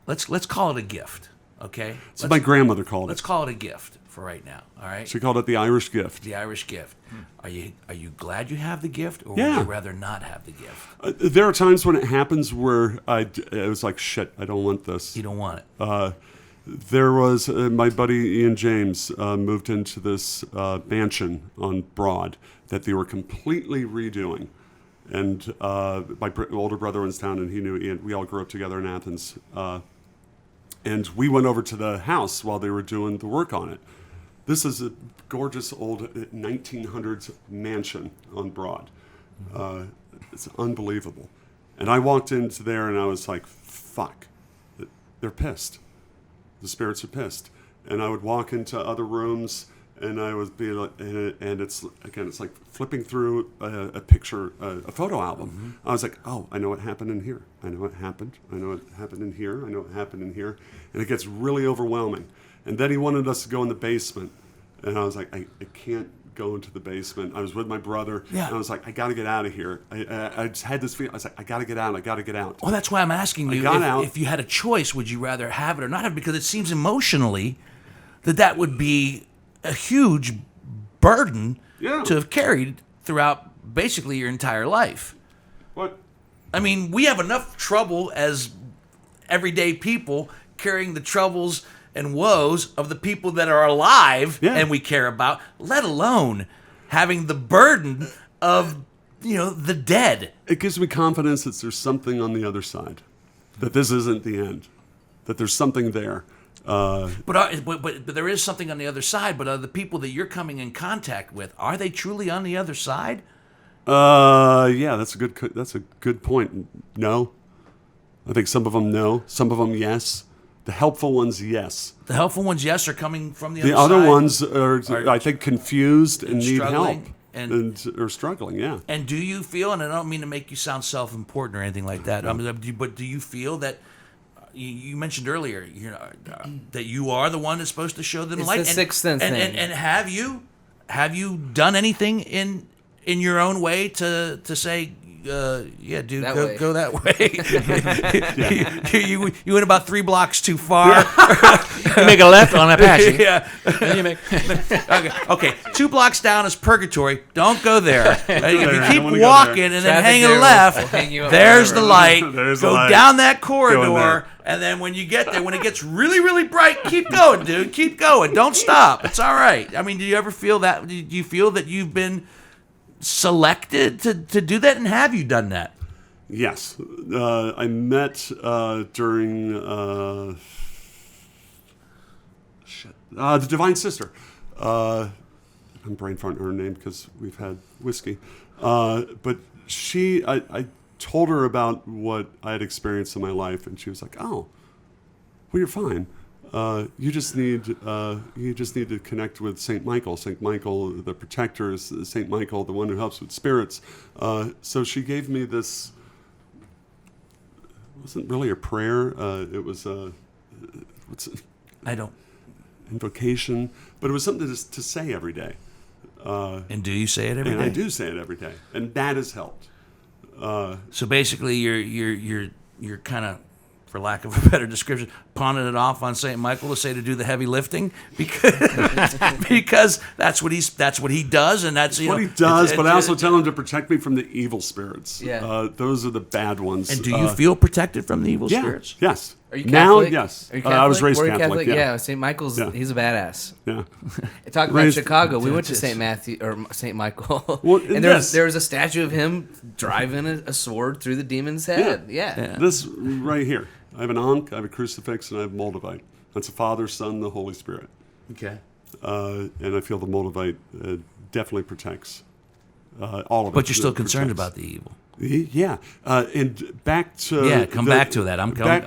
let's call it a gift, okay? So my grandmother called Let's it. call it a gift for right now, all right? She called it the Irish gift. The Irish gift. Are you glad you have the gift, or Yeah. would you rather not have the gift? There are times when it happens where I was like, shit, I don't want this. You don't want it. There was my buddy Ian James moved into this mansion on Broad that they were completely redoing. And my older brother was in town, and he knew Ian. We all grew up together in Athens. And we went over to the house while they were doing the work on it. This is a gorgeous old 1900s mansion on Broad. It's unbelievable. And I walked into there, and I was like, fuck, they're pissed. The spirits are pissed. And I would walk into other rooms, and I would be like, and it's like flipping through a picture, a photo album. I was like, oh, I know what happened in here. I know what happened. I know what happened in here. I know what happened in here. And it gets really overwhelming. And then he wanted us to go in the basement. And I was like, I can't go into the basement. I was with my brother. Yeah. And I was like, I got to get out of here. I just had this feeling. I was like, I got to get out. I got to get out. Well, that's why I'm asking you got out. if you had a choice, would you rather have it or not have it? Because it seems emotionally that would be a huge burden Yeah. to have carried throughout basically your entire life. What? I mean, we have enough trouble as everyday people carrying the troubles and woes of the people that are alive Yeah. and we care about, let alone having the burden of, the dead. It gives me confidence that there's something on the other side, that this isn't the end, that there's something there. But there is something on the other side. But are the people that you're coming in contact with, are they truly on the other side? Yeah, that's a good point. No, I think some of them no, some of them yes. The helpful ones, yes. The helpful ones, yes, are coming from the The other side. other ones are, I think, confused and need help struggling, and are struggling. Yeah. And do you feel, and I don't mean to make you sound self-important or anything like that, but do you feel that you mentioned earlier, that you are the one that's supposed to show them It's light? the sixth sense thing. And have you done anything in your own way to say, yeah, dude, That way. go that way. you went about 3 blocks too far. You make a left on Apache. Yeah. Then you make. Okay. 2 blocks down is purgatory. Don't go there. If there. you I keep don't wanna go walking there. and then Traffic hang there a will left, hang you up there's the forever. light. There's the Go light. down that Go in corridor, there. and then when you get there, when it gets really, really bright, keep going, dude. Keep going. Don't stop. It's all right. I mean, do you ever feel that? Do you feel that you've been selected to do that, and have you done that? Yes. I met during the Divine Sister. I'm brain farting her name because we've had whiskey. But I told her about what I had experienced in my life, and she was like, "Oh, well, you're fine. You just need to connect with Saint Michael. Saint Michael, the protector, is Saint Michael, the one who helps with spirits." So she gave me this. It wasn't really a prayer. It was I don't. invocation, but it was something to say every day. And do you say it every And day? I do say it every day, and that has helped. So basically, you're kind of, for lack of a better description, pawning it off on St. Michael to say to do the heavy lifting because that's what he does, and that's what he does. But I also tell him to protect me from the evil spirits. Yeah. Those are the bad ones. And do you feel protected from the evil spirits? Yes. Are you now? Catholic? Yes. Are you I was raised Were you Catholic. Yeah. St. Michael's. He's a badass. Yeah. Talk about Raised- Chicago. We went to St. Matthew or St. Michael, Well, and there was a statue of him driving a sword through the demon's head. Yeah. This right here. I have an ankh, I have a crucifix, and I have Moldavite. That's the Father, Son, the Holy Spirit. Okay. And I feel the Moldavite definitely protects all of it. But you're still It concerned protects. about the evil. Yeah. And back to... Back to that. I'm coming.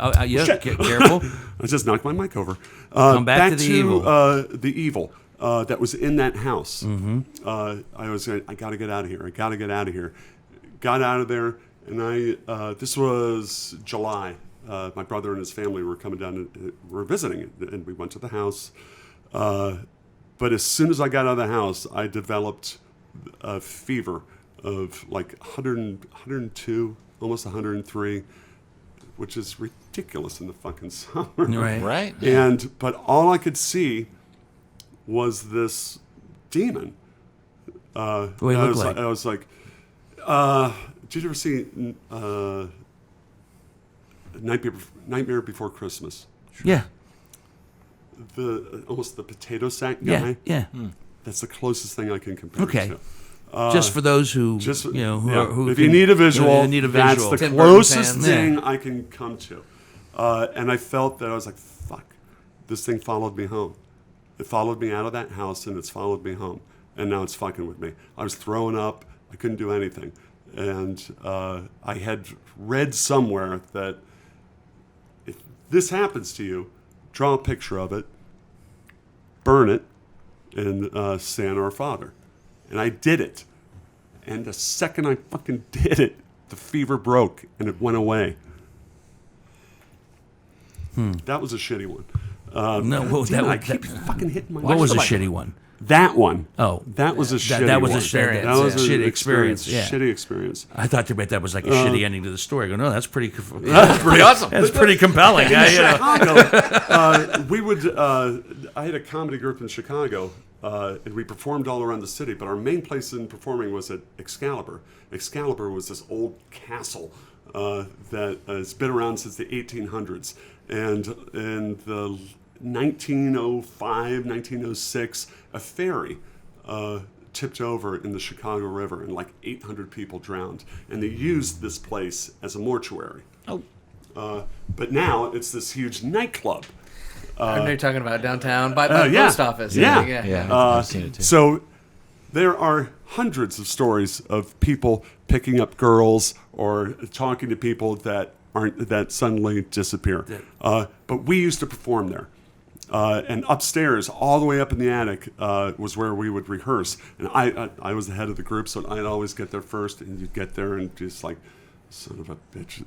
Shit. Careful. I just knocked my mic over. Come back to the evil. The evil that was in that house. Mm-hmm. I got to get out of here. Got out of there, and this was July. My brother and his family were coming down and were visiting, and we went to the house. But as soon as I got out of the house, I developed a fever of like 102, almost 103, which is ridiculous in the fucking summer. Right. But all I could see was this demon. What do you look like? I was like, did you ever see Nightmare Before Christmas? Yeah. Almost the potato sack guy. Yeah. That's the closest thing I can compare Okay. it to. Just for those who Just who if you need a visual, need a that's visual. the Tim Burton closest fans. thing I can come to. And I felt that I was like, fuck, this thing followed me home. It followed me out of that house, and it's followed me home. And now it's fucking with me. I was throwing up. I couldn't do anything. And I had read somewhere that if this happens to you, draw a picture of it, burn it, and say on Our Father. And I did it. And the second I fucking did it, the fever broke and it went away. That was a shitty one. I keep fucking hitting my What was a mic. shitty one? That one. Oh, That was a shitty that was one. a shitty- That was a shitty experience, yeah. Shitty experience. I thought you meant that was like a shitty ending to the story. I go, no, that's pretty awesome. That's pretty compelling. Chicago, we would. I had a comedy group in Chicago, and we performed all around the city. But our main place in performing was at Excalibur. Excalibur was this old castle that has been around since the 1800s, and in the 1905, 1906, a ferry tipped over in the Chicago River, and like 800 people drowned. And they used this place as a mortuary. Oh. But now it's this huge nightclub. I know you're talking about downtown by the yeah. post office. Yeah. Yeah, I've seen it too. So there are hundreds of stories of people picking up girls or talking to people that suddenly disappear. But we used to perform there. And upstairs, all the way up in the attic, was where we would rehearse. And I was the head of the group, so I'd always get there first. And you'd get there and just like, son of a bitch.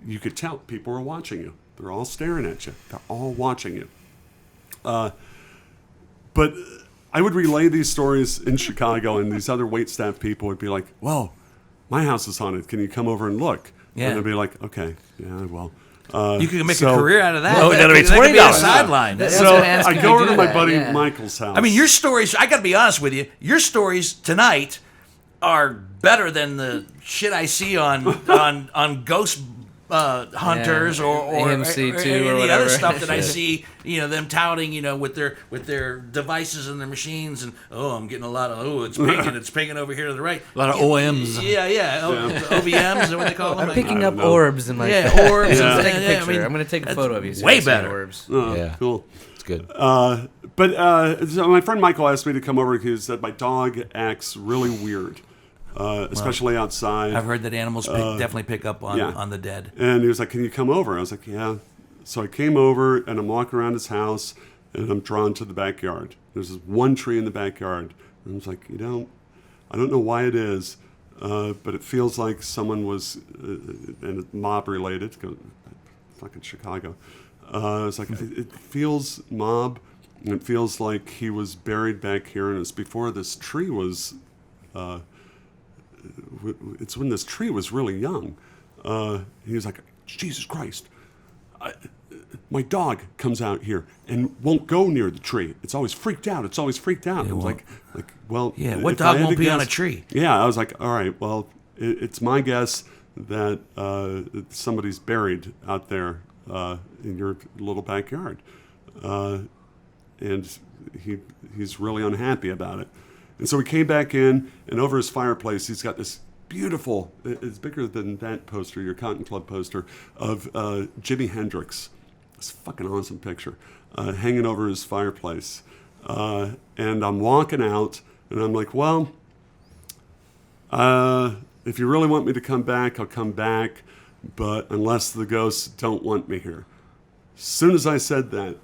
You could tell people were watching you. They're all staring at you. They're all watching you. But I would relay these stories in Chicago, and these other waitstaff people would be like, "Whoa, my house is haunted. Can you come over and look?" Yeah. And I'd be like, "Okay, yeah, well." You could make a career out of that. Well, that'll be That could be a $20. sideline. That's So what I asked, I can go you over do to my that? buddy Yeah. Michael's house. I mean, your stories, I got to be honest with you, your stories tonight are better than the shit I see on Ghost Hunters Yeah, or AMC or too, any or of the whatever. other stuff that I see, them touting, with their devices and their machines, and I'm getting a lot of it's pinging over here to the right. A lot of OMs. Yeah. OVMs is that what they call them? I'm picking up don't know. orbs in my orbs. Yeah. Take a Yeah, picture. I'm going to take a photo of you. So way you can see the better. Orbs. Yeah. Cool. It's good. But so my friend Michael asked me to come over because he said my dog acts really weird, especially outside. I've heard that animals definitely pick up on the dead. And he was like, "Can you come over?" I was like, "Yeah." So I came over, and I'm walking around his house, and I'm drawn to the backyard. There's this one tree in the backyard, and I was like, I don't know why it is, but it feels like someone was, and it's mob related. Fucking Chicago. I was like, it feels mob, and it feels like he was buried back here, and it's before this tree was. It's when this tree was really young. He was like, Jesus Christ. my dog comes out here and won't go near the tree. It's always freaked out. It's always freaked out. I was like, well, Yeah, what if I dog had won't to be on guess- a tree? Yeah, I was like, all right, well, it's my guess that somebody's buried out there in your little backyard, and he's really unhappy about it. And so we came back in, and over his fireplace, he's got this beautiful, it's bigger than that poster, your Cotton Club poster, of Jimi Hendrix. This fucking awesome picture, hanging over his fireplace. And I'm walking out, and I'm like, well, if you really want me to come back, I'll come back, but unless the ghosts don't want me here. As soon as I said that,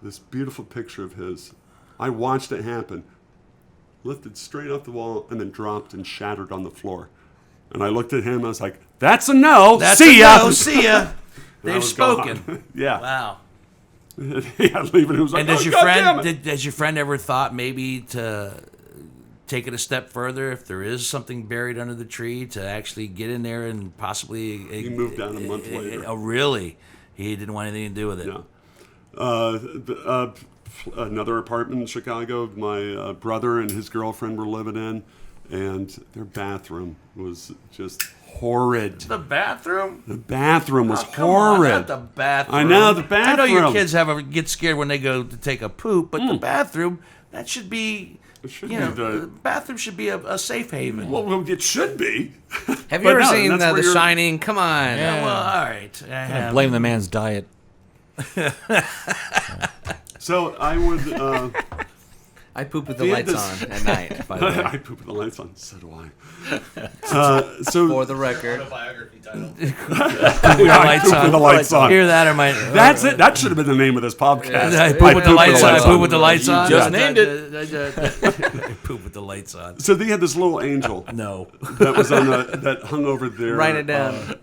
this beautiful picture of his, I watched it happen, lifted straight off the wall, and then dropped and shattered on the floor. And I looked at him, I was like, that's a no, That's see a ya! no, see ya. And I They've was spoken. gone. Yeah. Wow. Yeah, leaving. It was like, And does oh, your God friend damn it. has your friend ever thought maybe to take it a step further if there is something buried under the tree to actually get in there and possibly He moved down a month later. Oh, really? He didn't want anything to do with it. No. Another apartment in Chicago, my brother and his girlfriend were living in, and their bathroom was just horrid. The bathroom? The bathroom was Come on, horrid. not the bathroom. I know, the I know your bathroom. kids get scared when they go to take a poop, but the bathroom, that should be, should you be know, the- the bathroom should be a safe haven. Well, it should be. Have you But ever no, seen that's The where you're- Shining? Come on. Yeah, well, all right. I I have. blame the man's diet. So I would. I poop with the Yeah, lights this- on at night, by the way. I poop with the lights on. So do I. So For the record. Biography title. Put the lights poop on. with the lights on. Hear that or my? That's it. That should have been the name of this podcast. I poop with the lights on. I poop with the lights You on. just I- named I poop with the lights on. So they had this little angel No. that was on that hung over their Write it down.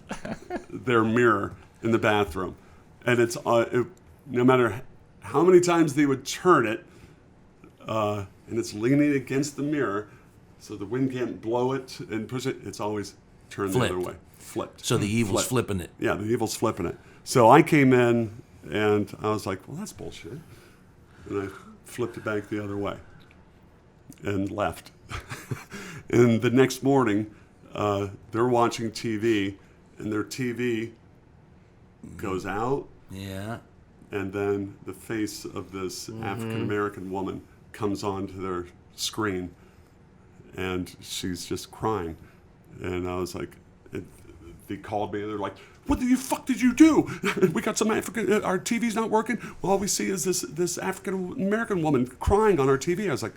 their mirror in the bathroom, and it's no matter how many times they would turn it, and it's leaning against the mirror, so the wind can't blow it and push it. It's always turned the other Flipped. way, flipped. So the evil's Flipped. flipping it. Yeah, the evil's flipping it. So I came in and I was like, well, that's bullshit. And I flipped it back the other way and left. And the next morning, they're watching TV, and their TV goes out, Yeah. and then the face of this African-American woman comes onto their screen, and she's just crying. And I was like, they called me, and they're like, what the fuck did you do? We got some African, our TV's not working. All we see is this African-American woman crying on our TV. I was like,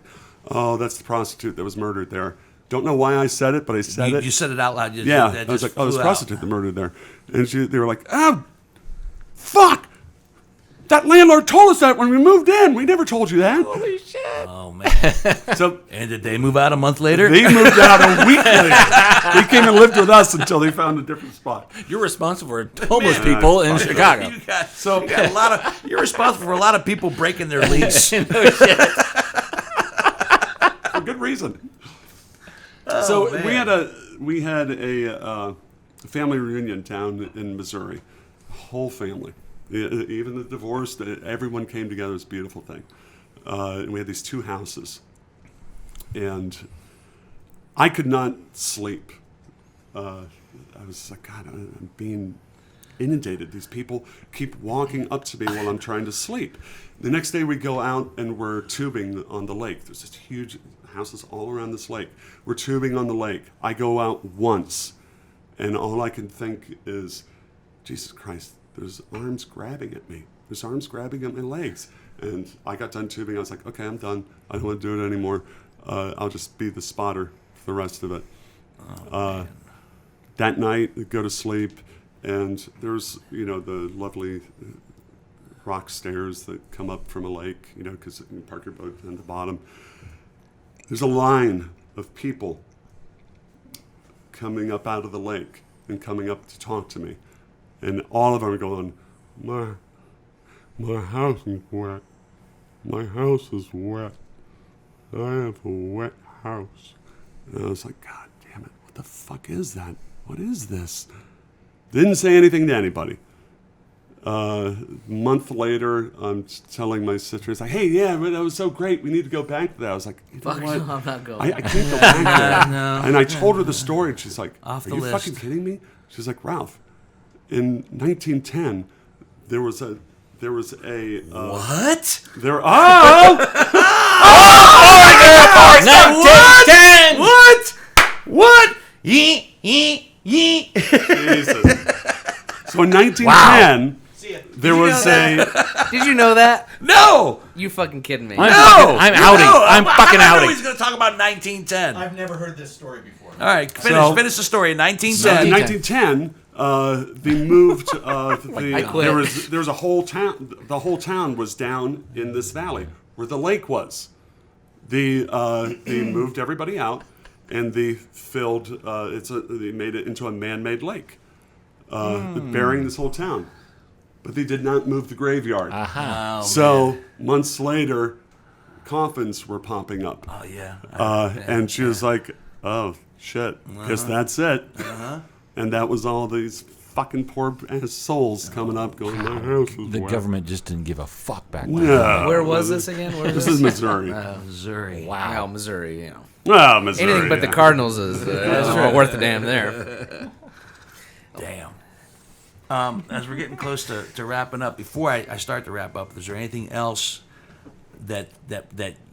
oh, that's the prostitute that was murdered there. Don't know why I said it, but I said it. You said it out loud. Yeah, That I was just like, oh, this flew out. prostitute that murdered there. And they were like, oh, fuck! That landlord told us that when we moved in. We never told you that. Holy shit. Oh man! So And did they move out a month later? they moved out a week later. They came and lived with us until they found a different spot. You're responsible for homeless people in Chicago. You got a lot of. You're responsible for a lot of people breaking their lease. For good reason. So we had a family reunion down in Missouri. Whole family. Even the divorced, everyone came together. It was a beautiful thing. And we had these two houses. And I could not sleep. I was like, God, I'm being inundated. These people keep walking up to me while I'm trying to sleep. The next day we go out and we're tubing on the lake. There's this huge houses all around this lake. We're tubing on the lake. I go out once, and all I can think is, Jesus Christ, there's arms grabbing at me. There's arms grabbing at my legs. And I got done tubing. I was like, okay, I'm done. I don't want to do it anymore. I'll just be the spotter for the rest of it. That night, I go to sleep, and there's, the lovely rock stairs that come up from a lake, because you park your boat on the bottom. There's a line of people coming up out of the lake and coming up to talk to me. And all of them are going, my house is wet. My house is wet. I have a wet house. And I was like, God damn it, what the fuck is that? What is this? Didn't say anything to anybody. Month later, I'm telling my sister, it's like, hey, yeah, that was so great. We need to go back to that. I was like, you know Fuck what? no, I'm not going. I can't go back there. No. And I told her the story, and she's like, Off are the you list. fucking kidding me? She's like, Ralph, in 1910, there was a What? there. Oh! 1910. What? Yee. Jesus. So in 1910, there was a. Did you know that? No. You fucking kidding me? No. I'm outing. No. I'm fucking I know outing. he's going to talk about 1910. I've never heard this story before. All right, finish the story. In So in 1910. 1910, they moved. I quit. There was a whole town. The whole town was down in this valley where the lake was. They moved everybody out, and they filled. They made it into a man-made lake, burying this whole town. But they did not move the graveyard. Aha. So months later, coffins were popping up. Oh, yeah. And she was like, oh, shit, guess that's it. And that was all these fucking poor ass souls coming up going, my house is The wet." government just didn't give a fuck back then. Yeah. Where was this again? Where This is Missouri. Missouri. Wow, Missouri. You know, Ah, Missouri. anything but the yeah. Cardinals is not worth a damn there. Damn. As we're getting close to wrapping up, before I start to wrap up, is there anything else that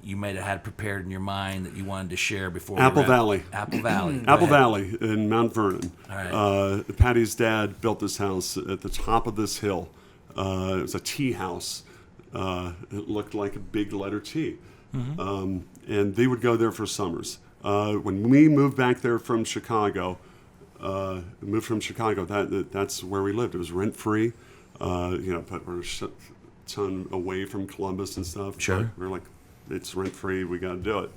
you might have had prepared in your mind that you wanted to share before we Apple wrap? Valley. Apple Valley. Go Apple ahead. Valley in Mount Vernon. All right. Patty's dad built this house at the top of this hill. It was a tea house. It looked like a big letter T. And they would go there for summers. When we moved back there from Chicago, that's where we lived. It was rent-free, but we're a ton away from Columbus and stuff. Sure. But we're like, it's rent-free, we got to do it.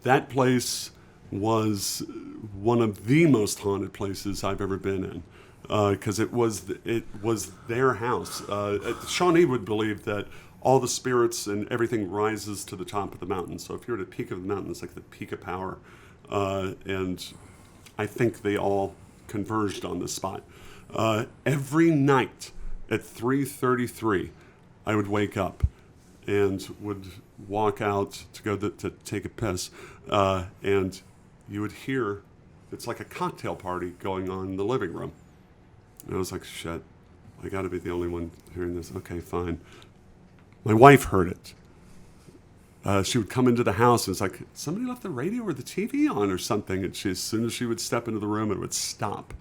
That place was one of the most haunted places I've ever been in, because it was their house. Shawnee would believe that all the spirits and everything rises to the top of the mountain. So if you're at the peak of the mountain, it's like the peak of power. And I think they all converged on this spot. Every night at 3:33, I would wake up and would walk out to go to take a piss, and you would hear, it's like a cocktail party going on in the living room. And I was like, shit, I got to be the only one hearing this. Okay, fine. My wife heard it. She would come into the house and it's like, somebody left the radio or the TV on or something. And as soon as she would step into the room, it would stop.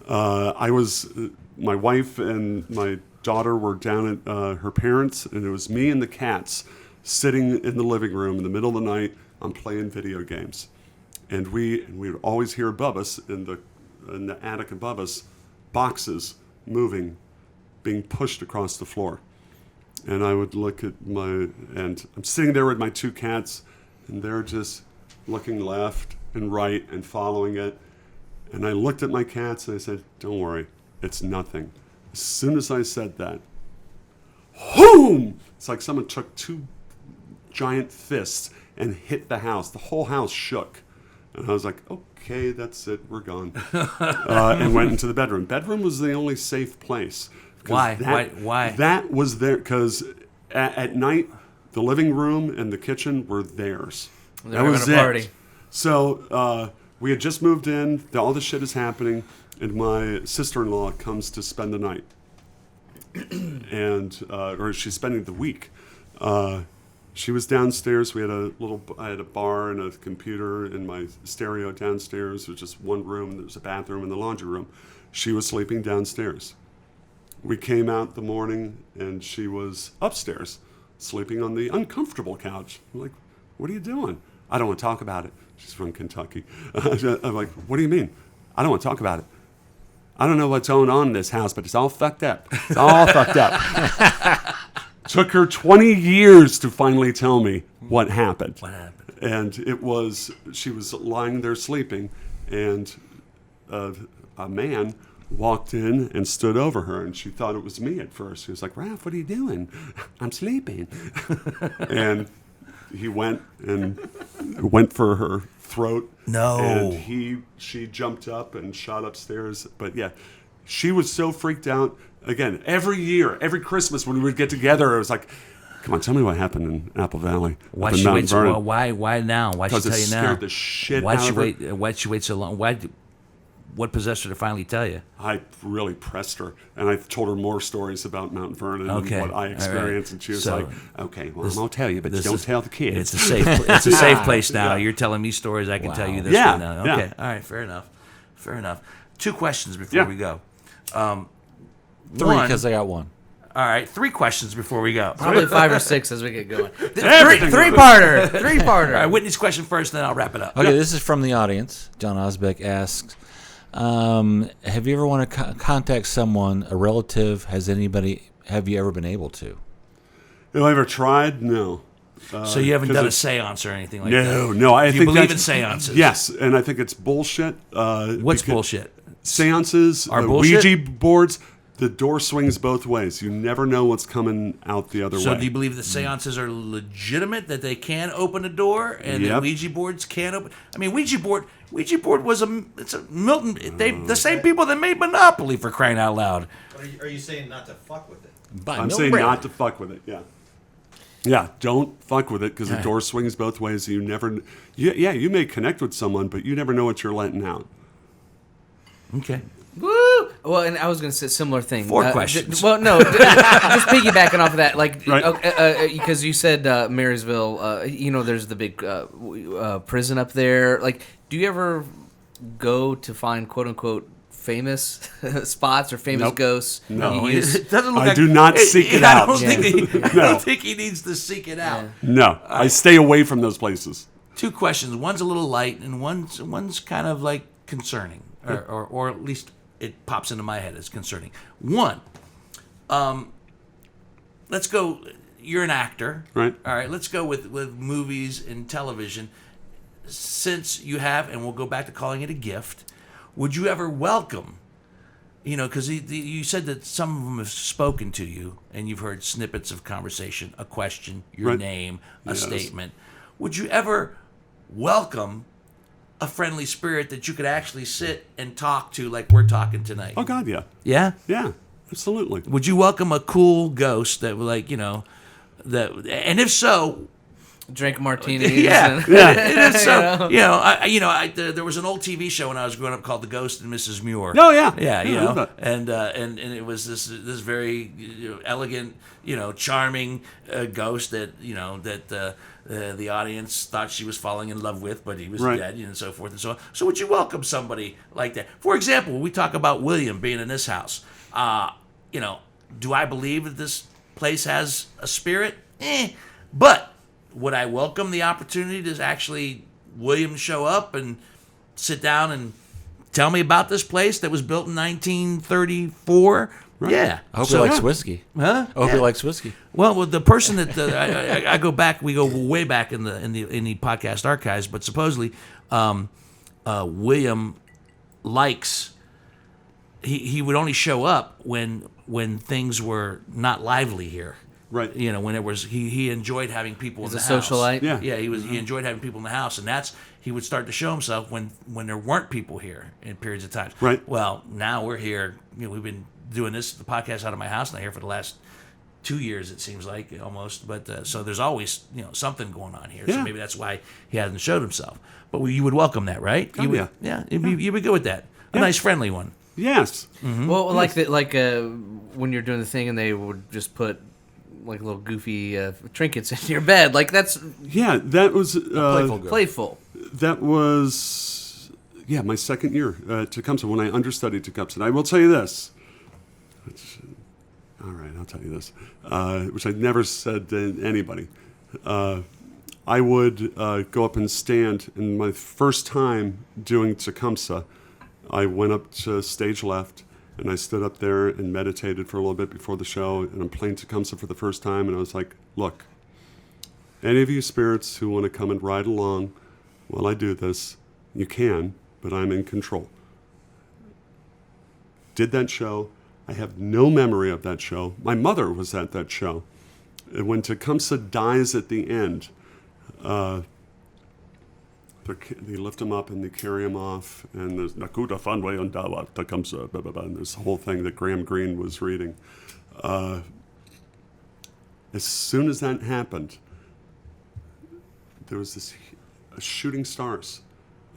My wife and my daughter were down at her parents', and it was me and the cats sitting in the living room in the middle of the night. I'm playing video games. And we would always hear above us, in the attic above us, boxes moving, being pushed across the floor. And I would look at and I'm sitting there with my two cats, and they're just looking left and right and following it. And I looked at my cats and I said, don't worry, it's nothing. As soon as I said that, boom! It's like someone took two giant fists and hit the house. The whole house shook. And I was like, okay, that's it, we're gone. And went into the bedroom. Bedroom was the only safe place. Why? Why? That was there because at night, the living room and the kitchen were theirs. They're having a party. So we had just moved in. All this shit is happening, and my sister-in-law comes to spend the night, or she's spending the week. She was downstairs. I had a bar and a computer and my stereo downstairs. It was just one room. There was a bathroom and the laundry room. She was sleeping downstairs. We came out the morning, and she was upstairs, sleeping on the uncomfortable couch. I'm like, what are you doing? I don't want to talk about it. She's from Kentucky. I'm like, what do you mean? I don't want to talk about it. I don't know what's going on in this house, but it's all fucked up. It's all fucked up. Took her 20 years to finally tell me what happened. What happened? And she was lying there sleeping, and a man walked in and stood over her, and she thought it was me at first. She was like, Ralph, what are you doing? I'm sleeping. And he went for her throat. No. And she jumped up and shot upstairs. But yeah, She was so freaked out. Again, every year, every Christmas when we would get together, it was like, come on, tell me what happened in Apple Valley. Why up in she Mount wait so Vernon. well, why now? Why she Because tell it you now? scared the shit Why'd out she of her. wait? Why'd she wait so long? What possessed her to finally tell you? I really pressed her, and I told her more stories about Mount Vernon Okay. and what I All experienced, right. and she was So, like, "Okay, well, I'm gonna tell you, but this don't is- tell the kids." It's a safe. It's a safe place now. Yeah. You're telling me stories. I can tell you this Yeah, one now. yeah. Okay. All right. Fair enough. Fair enough. 2 questions before Yeah. we go. 3 One- because I got 1. All right. 3 questions before we go. Probably 5 or 6 as we get going. Everything Three-parter. Three-parter. All right. Whitney's question first, then I'll wrap it up. Okay, this is from the audience. John Osbeck asks, have you ever want to contact someone, a relative? Have you ever been able to? Have I ever tried? No. So you haven't 'cause done a it's- séance or anything like that? No. I Do you think believe in that's- seances? Yes, and I think it's bullshit. What's because bullshit? Seances, Are bullshit? Ouija boards. The door swings both ways. You never know what's coming out the other So way. do you believe that seances are legitimate, that they can open a door, and that Yep. Ouija boards can't open? I mean, Ouija board was it's a Milton. The same people that made Monopoly, for crying out loud. Are you saying not to fuck with it? By I'm no saying brand. not to fuck with it. Yeah. Yeah, don't fuck with it because the door swings both ways. You never. You may connect with someone, but you never know what you're letting out. Okay. Woo! Well, and I was going to say a similar thing. 4 questions. Well, no, just piggybacking off of that, like, Right. because you said Marysville, there's the big prison up there. Like, do you ever go to find quote unquote famous spots or famous Nope. ghosts? No. You use- It doesn't look I like, do not seek it I out. don't think Yeah. I don't think he needs to seek it out. No, I stay away from those places. 2 questions. One's a little light, and one's kind of like concerning, or at least it pops into my head as concerning. One, let's go. You're an actor, Right. All right. Let's go with movies and television. Since you have, and we'll go back to calling it a gift, would you ever welcome? Because you said that some of them have spoken to you, and you've heard snippets of conversation, a question, your Right. name, a Yes. statement. Would you ever welcome a friendly spirit that you could actually sit and talk to like we're talking tonight? Oh God, yeah, Yeah? yeah, absolutely. Would you welcome a cool ghost that that, and if so, drink martinis. yeah, and- and if so, there was an old TV show when I was growing up called The Ghost and Mrs. Muir. Oh yeah, Yeah, I love that. and it was this very elegant, charming ghost that the audience thought she was falling in love with, but he was Right. dead, and so forth and so on. So would you welcome somebody like that? For example, we talk about William being in this house. Do I believe that this place has a spirit? But would I welcome the opportunity to actually William show up and sit down and tell me about this place that was built in 1934? Yeah. I hope So- he likes whiskey. Huh? I hope Yeah. he likes whiskey. Well, with the person that I go back, we go way back in the podcast archives, but supposedly William likes he would only show up when things were not lively here. Right. When it was he enjoyed having people He's in a the house. socialite. Yeah. Yeah, he enjoyed having people in the house, and he would start to show himself when there weren't people here in periods of time. Right. Well, now we're here. We've been doing the podcast out of my house now here for the last 2 years, it seems like, almost. But so there's always something going on here. So Yeah. maybe that's why he hasn't showed himself. But you would welcome that, right? Oh, You would, yeah. yeah. You would go with that. A nice friendly one. Yes. Well, like when you're doing the thing and they would just put like little goofy trinkets in your bed, like that's Yeah, that was Playful girl. playful. that was my second year at Tecumseh when I understudied Tecumseh. I will tell you this. All right, I'll tell you this, which I never said to anybody. I would go up and stand, and my first time doing Tecumseh, I went up to stage left, and I stood up there and meditated for a little bit before the show, and I'm playing Tecumseh for the first time, and I was like, look, any of you spirits who want to come and ride along while I do this, you can, but I'm in control. Did that show. I have no memory of that show. My mother was at that show. And when Tecumseh dies at the end, they lift him up and they carry him off, and there's Nakuta Fanway on Dawa Takamsa, blah, blah, blah, and this whole thing that Graham Greene was reading. As soon as that happened, there was this shooting stars,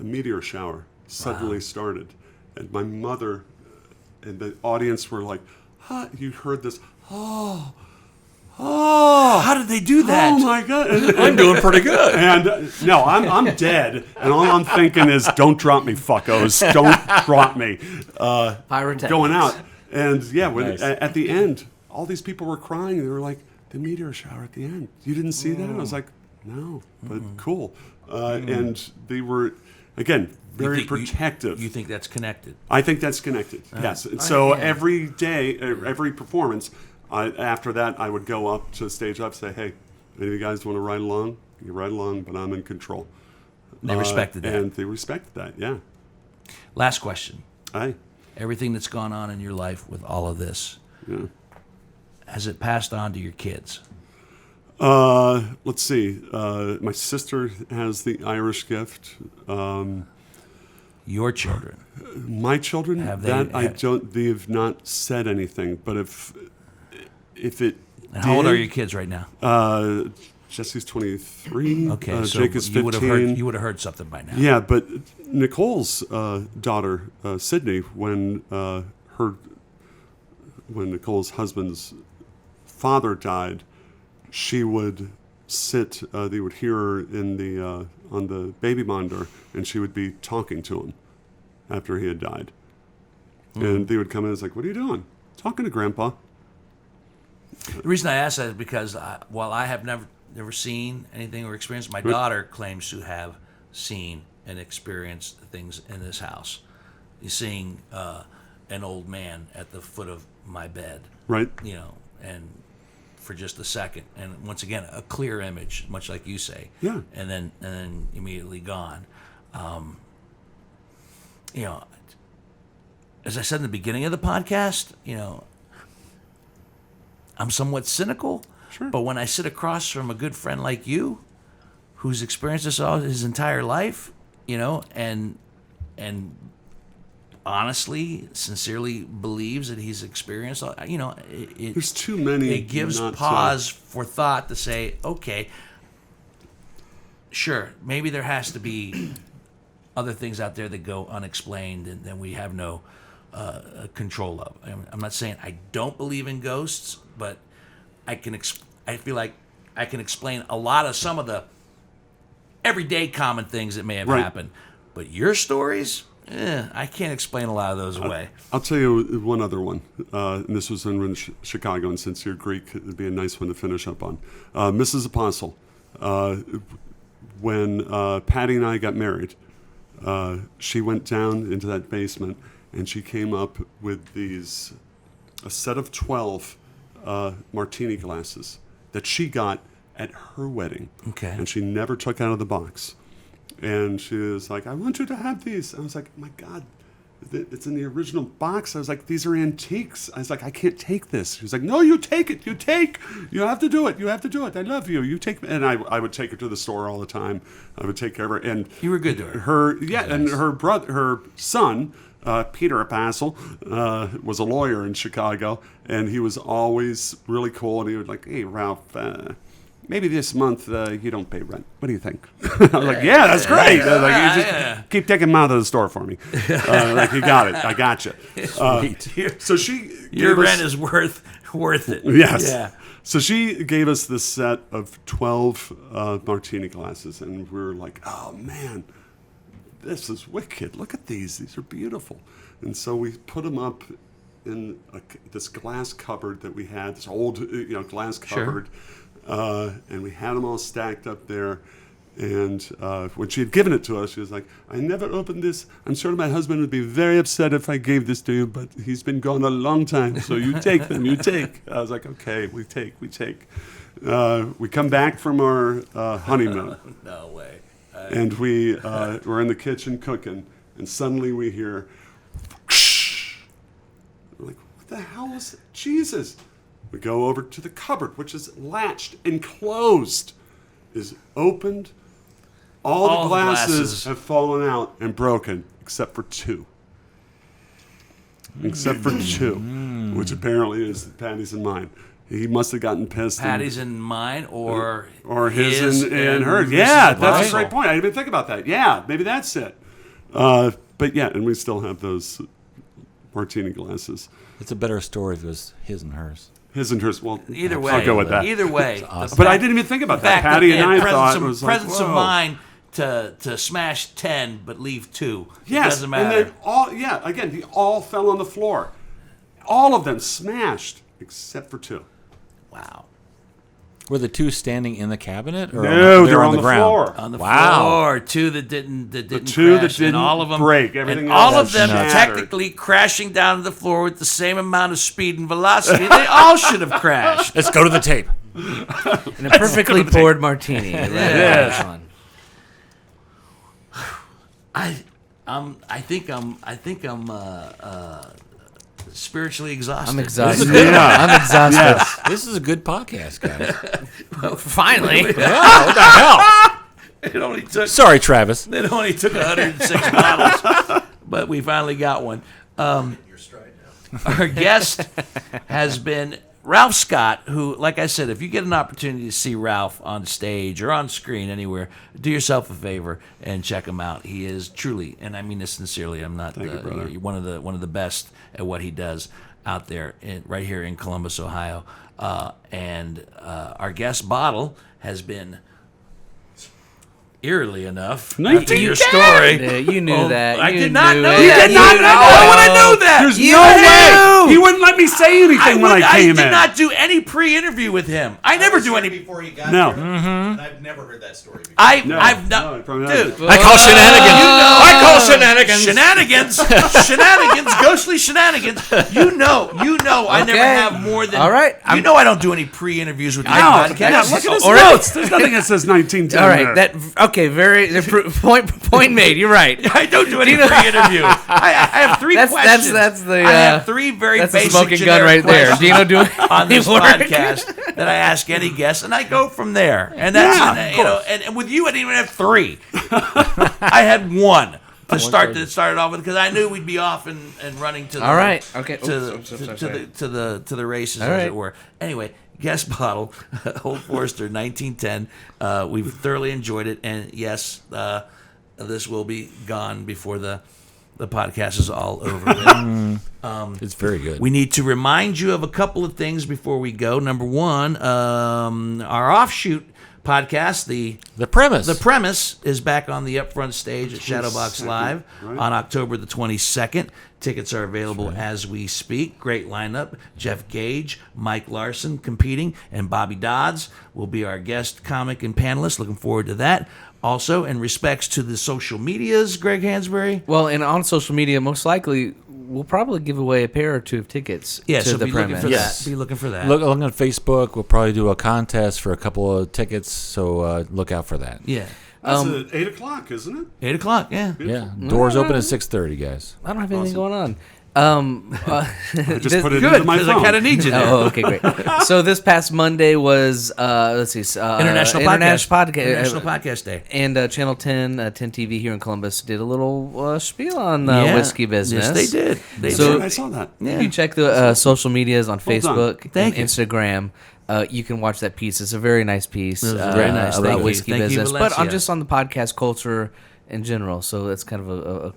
a meteor shower suddenly started, and my mother and the audience were like, huh? You heard this, oh, how did they do that? oh my God. I'm doing pretty good. And no, I'm dead, and all I'm thinking is, don't drop me, fuckos. Don't drop me. Pyrotechnics. Going out. And yeah, Nice. at the end, all these people were crying. They were like, the meteor shower at the end. You didn't see that? I was like, no, but cool. And they were, again, very protective. You think that's connected? I think that's connected, yes. And so every day, every performance, after that, I would go up to the stage up, say, hey, any of you guys want to ride along? You ride along, but I'm in control. They respected that. And they respected that, yeah. Last question. Aye. Everything that's gone on in your life with all of this, Yeah. has it passed on to your kids? Let's see. My sister has the Irish gift. Your children? My children, Have they- they have not said anything, but if it And how old are your kids right now? Jesse's 23. Okay, so Jake is 15. you would have heard something by now. Yeah, but Nicole's daughter, Sydney, when Nicole's husband's father died, she would sit. They would hear her in the on the baby monitor, and she would be talking to him after he had died. And they would come in and it's like, "What are you doing?" "Talking to Grandpa." The reason I ask that is because while I have never seen anything or experienced, my daughter claims to have seen and experienced things in this house. You're seeing an old man at the foot of my bed, Right. And for just a second, and once again, a clear image, much like you say. Yeah. And then immediately gone. As I said in the beginning of the podcast, I'm somewhat cynical. Sure. But when I sit across from a good friend like you, who's experienced this all his entire life, and honestly, sincerely believes that he's experienced, There's too many. it gives not pause for thought to say, okay, sure, maybe there has to be other things out there that go unexplained and that we have no control of. I'm not saying I don't believe in ghosts, but I feel like I can explain a lot of some of the everyday common things that may have Right. happened. But your stories, I can't explain a lot of those away. I'll tell you one other one. And this was in Chicago, and since you're Greek, it'd be a nice one to finish up on. Mrs. Apostle, when Patty and I got married, she went down into that basement, and she came up with a set of 12 martini glasses that she got at her wedding. Okay. And she never took out of the box. And she was like, I want you to have these. I was like, my God, it's in the original box. I was like, these are antiques. I was like, I can't take this. She was like, no, you take it. You take. You have to do it. You have to do it. I love you. You take. And I would take her to the store all the time. I would take care of her. And You were good to her. And her son, Peter Apostle, was a lawyer in Chicago, and he was always really cool. And he would like, hey, Ralph, maybe this month you don't pay rent. What do you think? I was like, yeah, that's great. I was like, you just keep taking him out of the store for me. Like, you got it. I got you. So she Your gave us- rent is worth it. Yes. Yeah. So she gave us this set of 12 martini glasses, and we were like, oh, man, this is wicked. Look at these. These are beautiful. And so we put them up in this glass cupboard that we had, this old glass cupboard. And we had them all stacked up there. And when she had given it to us, she was like, I never opened this. I'm sure my husband would be very upset if I gave this to you, but he's been gone a long time, so you take them, you take. I was like, okay, we take. We come back from our honeymoon, No way. and we were in the kitchen cooking, and suddenly we hear, we're like, what the hell is it? Jesus. We go over to the cupboard, which is latched and closed, is opened, All the glasses have fallen out and broken, except for 2. Except for 2, which apparently is Patty's and mine. He must have gotten pissed. Patty's and mine, or his and hers. Yeah, that's a great point. I didn't even think about that. Yeah, maybe that's it. But yeah, and we still have those martini glasses. It's a better story if it was his and hers. His and hers. Well, either way, I'll go with that. Either way, awesome. But I didn't even think about that. Patty and I thought it was like, presence of mind to smash 10 but leave 2. Yes, It doesn't matter. and then they all fell on the floor. All of them smashed except for 2. Wow. Were the 2 standing in the cabinet? Or No, they're on the ground? floor. On the Wow. floor, 2 that didn't The 2 crash, that didn't and all of them break. Everything and else all of them shattered. technically crashing down to the floor with the same amount of speed and velocity. They all should have crashed. Let's go to the tape. And a perfectly poured martini. Yes. I think I'm spiritually exhausted. I'm exhausted. Yeah. I'm exhausted. Yes. This is a good podcast, guys. Finally. What the hell? It only took Sorry, Travis. 106 bottles, but we finally got one. Your stride now. Our guest has been Ralph Scott, who, like I said, if you get an opportunity to see Ralph on stage or on screen anywhere, do yourself a favor and check him out. He is truly, and I mean this sincerely, I'm not Thank you, brother. you're one of the best at what he does out there, right here in Columbus, Ohio. And our guest Bottle has been, eerily enough, after your story. Yeah, you knew that. I You did not knew know it. that. You did not know Why that. would I know that? There's You no knew. way. He wouldn't let me say anything when I came in. I did not do any pre-interview with him. I never do any. before you got No. here. And I've never heard that story before. I've No, not, probably dude. not. I call shenanigans. You know, I call shenanigans. shenanigans, ghostly shenanigans. You know, I never Okay. have more than. All right, You know, I don't do any pre-interviews with my No, podcast. yeah, look at his All right. notes. There's nothing that says 1910 All right. there. Point made. You're right. I don't do any pre-interview. I have 3 questions. That's the. I have 3 very That's the basic smoking gun generic right there. questions Dino doing on this work. podcast that I ask any guest, and I go from there. And that's Yeah, of you know, and with you, I didn't even have 3. I had 1 to start it off with because I knew we'd be off and running to the All right. Okay. to the races, All as right. it were. Anyway, guest Bottle, Old Forester, 1910. We've thoroughly enjoyed it, and yes, this will be gone before the podcast is all over. It's very good. We need to remind you of a couple of things before we go. Number one, our offshoot podcast, the premise. The Premise, is back on the upfront stage at Shadowbox Live on October the 22nd. Tickets are available as we speak. Great lineup. Jeff Gage, Mike Larson competing, and Bobby Dodds will be our guest comic and panelist. Looking forward to that. Also, in respects to the social medias, Greg Hansberry. Well, and on social media, most likely we'll probably give away a pair or 2 of tickets Yeah, to so the be looking Premise. for Yes. that. Be looking for that. Look on Facebook. We'll probably do a contest for a couple of tickets, so look out for that. Yeah. That's at 8 o'clock, isn't it? 8 o'clock, yeah. Yeah, doors open at 6:30, guys. I don't have anything going on. I just put it Good, into my because I phone. kind of need you there. Oh, okay, great. So this past Monday was let's see, International Podcast Day. and Channel 10, 10 TV here in Columbus did a little spiel on Yeah. whiskey business. Yes, they did. They So- did. I saw that. If you check the social medias on Well done. Facebook Thank and you. Instagram, you can watch that piece. It's a very nice piece. It was very nice. Thank about you. whiskey Thank you, business, but Valencia. I'm just on the podcast culture in general. So that's kind of a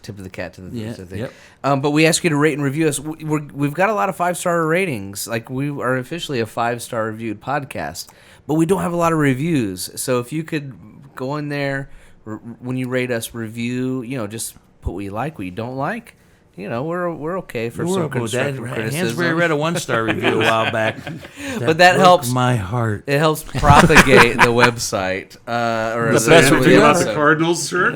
tip of the cat to the Yeah, to the thing. yep. But we ask you to rate and review us. We've got a lot of 5-star ratings. Like, we are officially a 5-star reviewed podcast, but we don't have a lot of reviews. So if you could go in there when you rate us, review. Just put what you like, what you don't like. We're okay for some constructive criticism. Hansberry read a 1-star review a while back. But that broke helps. my heart. It helps propagate the website. Or The the best the thing about the episode. Cardinals shirt.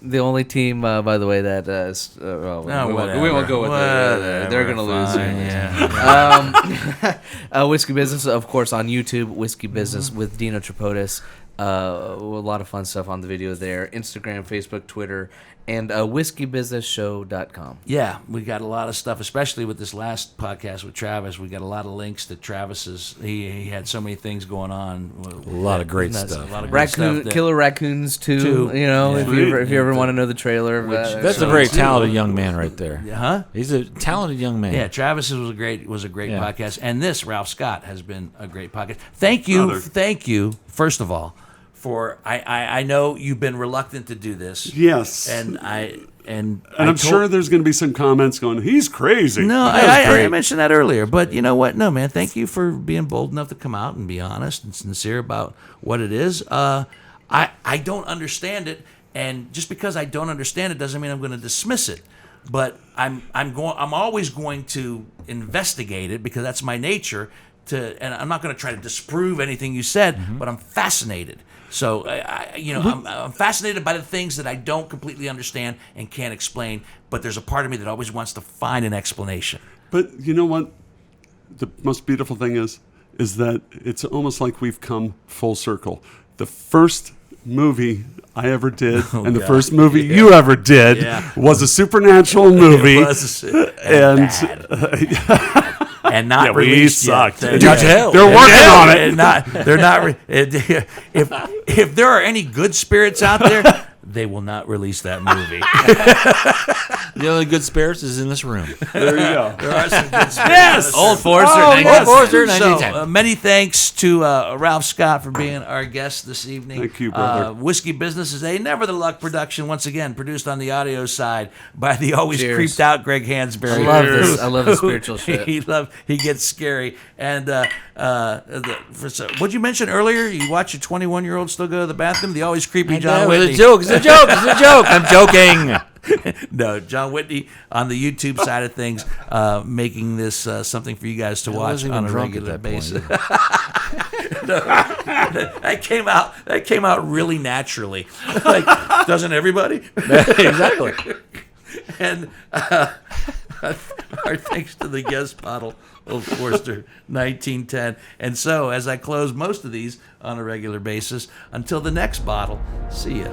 The only team, by the way, that is. We won't go with it. They're going to lose. Yeah. Whiskey Business, of course, on YouTube. Whiskey Business with Dino Tripodis. A lot of fun stuff on the video there. Instagram, Facebook, Twitter, and whiskeybusinessshow.com. Yeah, we got a lot of stuff, especially with this last podcast with Travis. We got a lot of links to Travis's. He had so many things going on. A lot of great stuff. A lot of great stuff. Killer Raccoons 2, you know, if you ever want to know the trailer. That's a very talented young man right there. Huh? He's a talented young man. Yeah, Travis was a great podcast, and this Ralph Scott has been a great podcast. Thank you, first of all, for I know you've been reluctant to do this. Yes. And I'm sure there's going to be some comments going, he's crazy. No, I mentioned that earlier, but you know what? No, man, thank you for being bold enough to come out and be honest and sincere about what it is. I don't understand it, and just because I don't understand it doesn't mean I'm going to dismiss it. But I'm always going to investigate it because that's my nature. And I'm not going to try to disprove anything you said, but I'm fascinated. So, I'm fascinated by the things that I don't completely understand and can't explain, but there's a part of me that always wants to find an explanation. But you know what? The most beautiful thing is that it's almost like we've come full circle. The first movie I ever did and the first movie you ever did was a supernatural movie. It was, and and not released yet. They're working on it. They're not. If there are any good spirits out there, they will not release that movie. The only good spirits is in this room. There you go. There are some good spirits. Yes, Old Forester. Old Forester, So, 1910. many thanks to Ralph Scott for being our guest this evening. Thank you, brother. Whiskey Business is a Never the Luck production, once again, produced on the audio side by the always Cheers. creeped out Greg Hansberry. I love this. I love the spiritual shit. He gets scary. And what'd you mention earlier? You watch your 21-year-old still go to the bathroom? The always creepy John Whitney. It's a joke. It's a joke. It's a joke. I'm joking. No, John Whitney on the YouTube side of things, making this something for you guys to watch on a regular basis. That came out really naturally. Like, doesn't everybody? Exactly. And our thanks to the guest bottle, Old Forester 1910. And so, as I close most of these on a regular basis, until the next bottle, see ya.